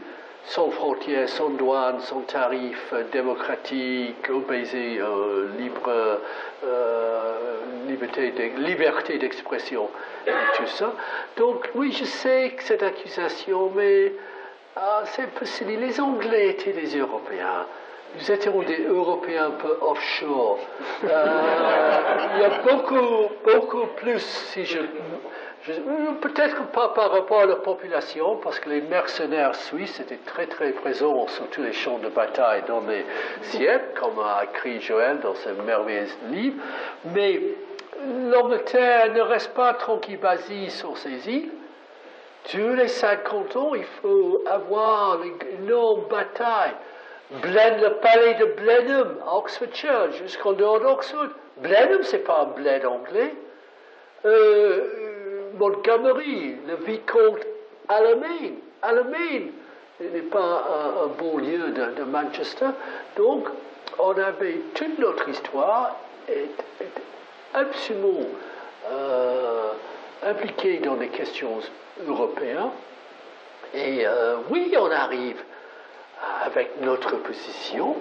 sans frontières, sans douane, sans tarifs, démocratique, obéissé liberté d'expression, et tout ça. Donc oui, je sais que cette accusation, mais c'est possible. Les Anglais étaient des Européens. Nous étions des Européens un peu offshore. Il y a beaucoup plus, si peut-être pas par rapport à la population, parce que les mercenaires suisses étaient très très présents sur tous les champs de bataille dans les siècles, comme a écrit Joël dans ce merveilleux livre. Mais l'Angleterre ne reste pas tranquille basée sur ses îles. Tous les 50 ans, il faut avoir une énorme bataille. Le palais de Blenheim, à Oxfordshire, jusqu'en dehors d'Oxford. Blenheim, c'est pas un bled anglais. Montgomery, le vicomte Alamein. Alamein n'est pas un beau lieu de Manchester. Donc, on avait toute notre histoire est absolument impliquée dans les questions européennes. Et oui, on arrive avec notre position,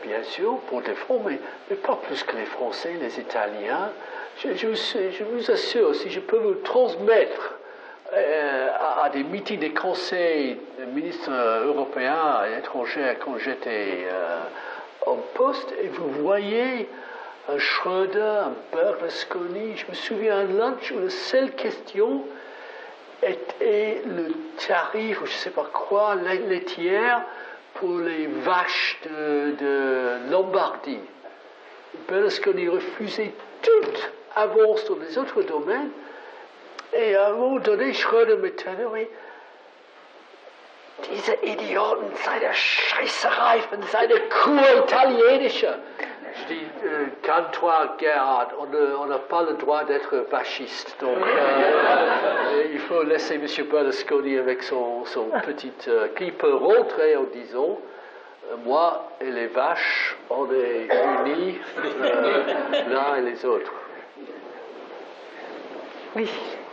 bien sûr, pour défendre, mais pas plus que les Français, les Italiens. Je vous assure, si je peux vous transmettre à des meetings des conseils des ministres européens et étrangers quand j'étais en poste, et vous voyez un Schröder, un Berlusconi, je me souviens un lunch où la seule question était le tarif, ou je ne sais pas quoi, laitière pour les vaches de Lombardie. Berlusconi refusait toute avance dans les autres domaines, et à un moment donné, Schröder me tenait, oui, diese Idioten, seine Scheißerei von seiner Kuh italienische. Je dis, calme-toi, Gerhard, on n'a pas le droit d'être vachiste. Donc, il faut laisser M. Berlusconi avec son petit... qui peut rentrer en disant, moi et les vaches, on est unis l'un et les autres. Oui.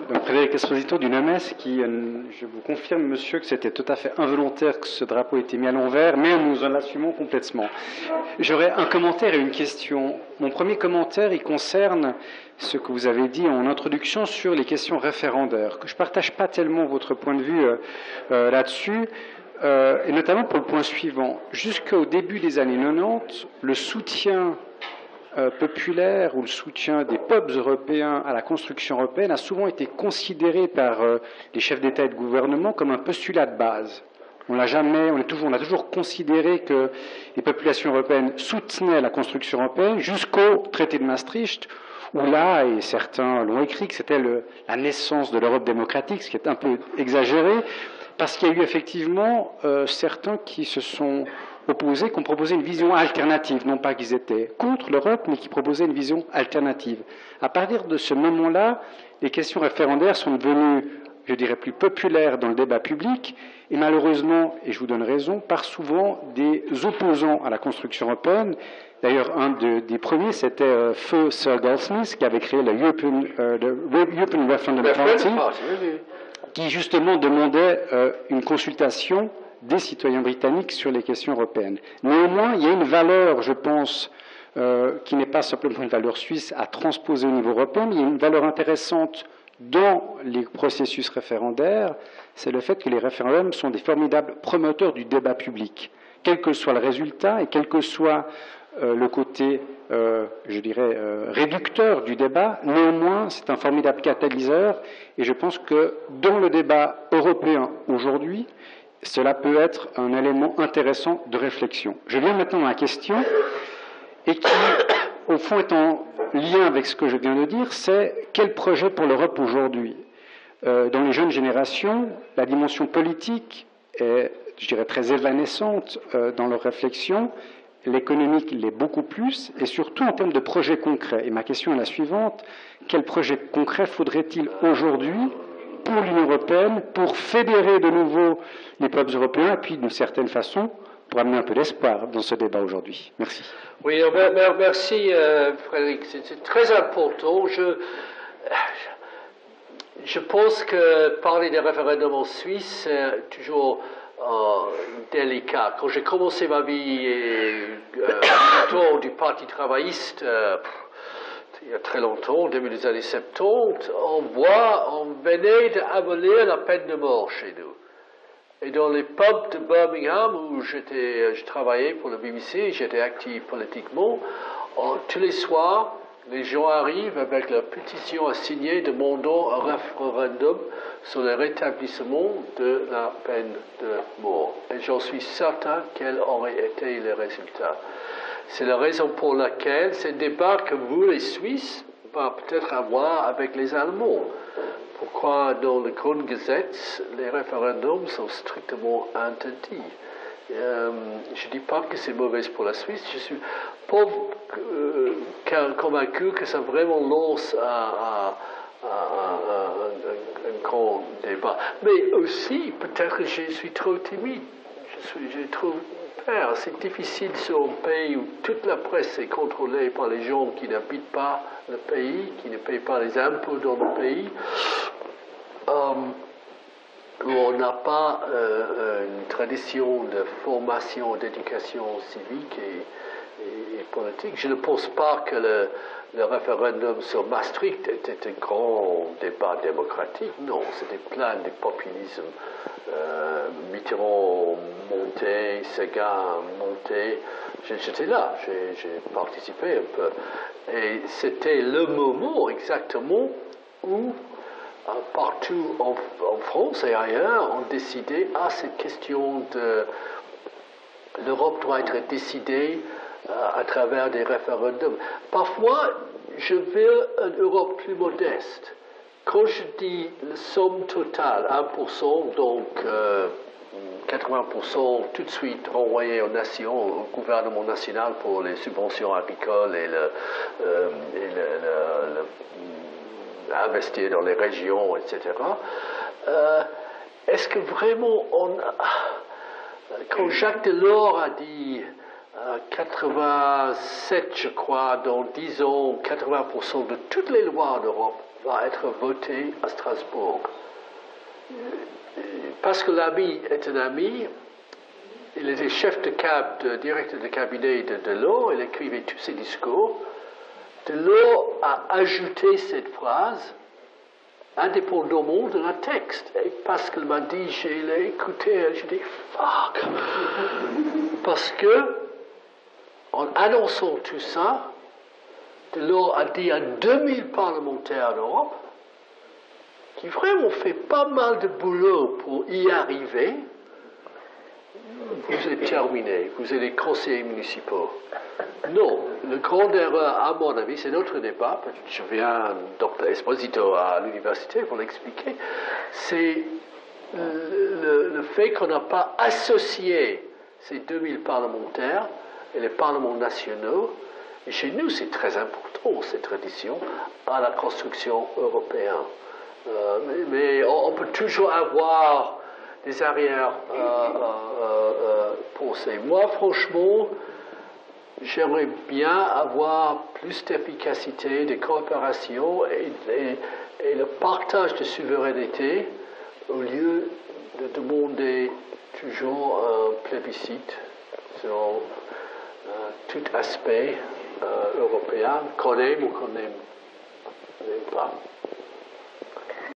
Donc, Frédéric Esposito du NEMES, qui, je vous confirme, monsieur, que c'était tout à fait involontaire que ce drapeau ait été mis à l'envers, mais nous en assumons complètement. J'aurais un commentaire et une question. Mon premier commentaire, il concerne ce que vous avez dit en introduction sur les questions référendaires, que je ne partage pas tellement votre point de vue là-dessus, et notamment pour le point suivant. Jusqu'au début des années 90, le soutien populaire ou le soutien des peuples européens à la construction européenne a souvent été considéré par les chefs d'État et de gouvernement comme un postulat de base. On a toujours considéré que les populations européennes soutenaient la construction européenne jusqu'au traité de Maastricht, où là, et certains l'ont écrit, que c'était la naissance de l'Europe démocratique, ce qui est un peu exagéré, parce qu'il y a eu effectivement certains qui se sont opposés, qui ont proposé une vision alternative, non pas qu'ils étaient contre l'Europe, mais qui proposaient une vision alternative. À partir de ce moment-là, les questions référendaires sont devenues, je dirais, plus populaires dans le débat public, et malheureusement, et je vous donne raison, par souvent des opposants à la construction européenne. D'ailleurs, un des premiers, c'était feu Sir Goldsmith, qui avait créé la European Referendum Party, qui justement demandait une consultation des citoyens britanniques sur les questions européennes. Néanmoins, il y a une valeur, je pense, qui n'est pas simplement une valeur suisse à transposer au niveau européen, mais il y a une valeur intéressante dans les processus référendaires, c'est le fait que les référendums sont des formidables promoteurs du débat public. Quel que soit le résultat et quel que soit le côté, je dirais, réducteur du débat, néanmoins, c'est un formidable catalyseur et je pense que dans le débat européen aujourd'hui, cela peut être un élément intéressant de réflexion. Je viens maintenant à la question et qui, au fond, est en lien avec ce que je viens de dire, c'est quel projet pour l'Europe aujourd'hui? Dans les jeunes générations, la dimension politique est, je dirais, très évanescente dans leur réflexion, l'économique l'est beaucoup plus, et surtout en termes de projets concrets. Et ma question est la suivante, quel projet concret faudrait-il aujourd'hui pour l'Union européenne, pour fédérer de nouveau les peuples européens, et puis d'une certaine façon, pour amener un peu d'espoir dans ce débat aujourd'hui? Merci. Oui, merci Frédéric, c'est très important. Je pense que parler des référendums en Suisse, c'est toujours délicat. Quand j'ai commencé ma vie plutôt du Parti travailliste, il y a très longtemps, au début des années 70, on venait d'abolir la peine de mort chez nous. Et dans les pubs de Birmingham, où je travaillais pour le BBC, j'étais actif politiquement, tous les soirs, les gens arrivent avec leur pétition à signer demandant un référendum sur le rétablissement de la peine de mort. Et j'en suis certain quels auraient été les résultats. C'est la raison pour laquelle c'est un débat que vous, les Suisses, va peut-être avoir avec les Allemands. Pourquoi dans le Grundgesetz, les référendums sont strictement interdits. Je ne dis pas que c'est mauvais pour la Suisse, je suis pas convaincu que ça vraiment lance un grand débat. Mais aussi, peut-être que je suis trop timide, j'ai trop peur. C'est difficile sur un pays où toute la presse est contrôlée par les gens qui n'habitent pas le pays, qui ne payent pas les impôts dans le pays, où on n'a pas une tradition de formation, d'éducation civique et politique. Je ne pense pas que le référendum sur Maastricht était un grand débat démocratique. Non, c'était plein de populisme. Mitterrand monté, Séguin monté. J'étais là, j'ai participé un peu. Et c'était le moment exactement où partout en France et ailleurs, on décidait cette question de l'Europe doit être décidée à travers des référendums. Parfois, je veux une Europe plus modeste. Quand je dis la somme totale, 1%, donc 80% tout de suite renvoyé aux nations, au gouvernement national pour les subventions agricoles et investir dans les régions, etc. Est-ce que vraiment quand Jacques Delors a dit 87, je crois, dans 10 ans, 80% de toutes les lois en Europe va être votées à Strasbourg. Parce que l'ami est un ami, il était chef de directeur de cabinet de Delors, il écrivait tous ses discours. Delors a ajouté cette phrase indépendamment de la texte. Et Pascal m'a dit, je l'ai écouté, j'ai dit, fuck. Parce que, en annonçant tout ça, Delors a dit à 2000 parlementaires en Europe, qui vraiment fait pas mal de boulot pour y arriver, vous êtes terminé, vous êtes les conseillers municipaux. Non, le grand erreur, à mon avis, c'est notre débat, je viens Dr Esposito à l'université pour l'expliquer, c'est le fait qu'on n'a pas associé ces 2000 parlementaires et les parlements nationaux, et chez nous c'est très important cette tradition, à la construction européenne. Mais on peut toujours avoir des arrière-pensées. Moi, franchement, j'aimerais bien avoir plus d'efficacité, de coopération et le partage de souveraineté au lieu de demander toujours un plébiscite sur tout aspect européen, qu'on aime ou qu'on n'aime pas.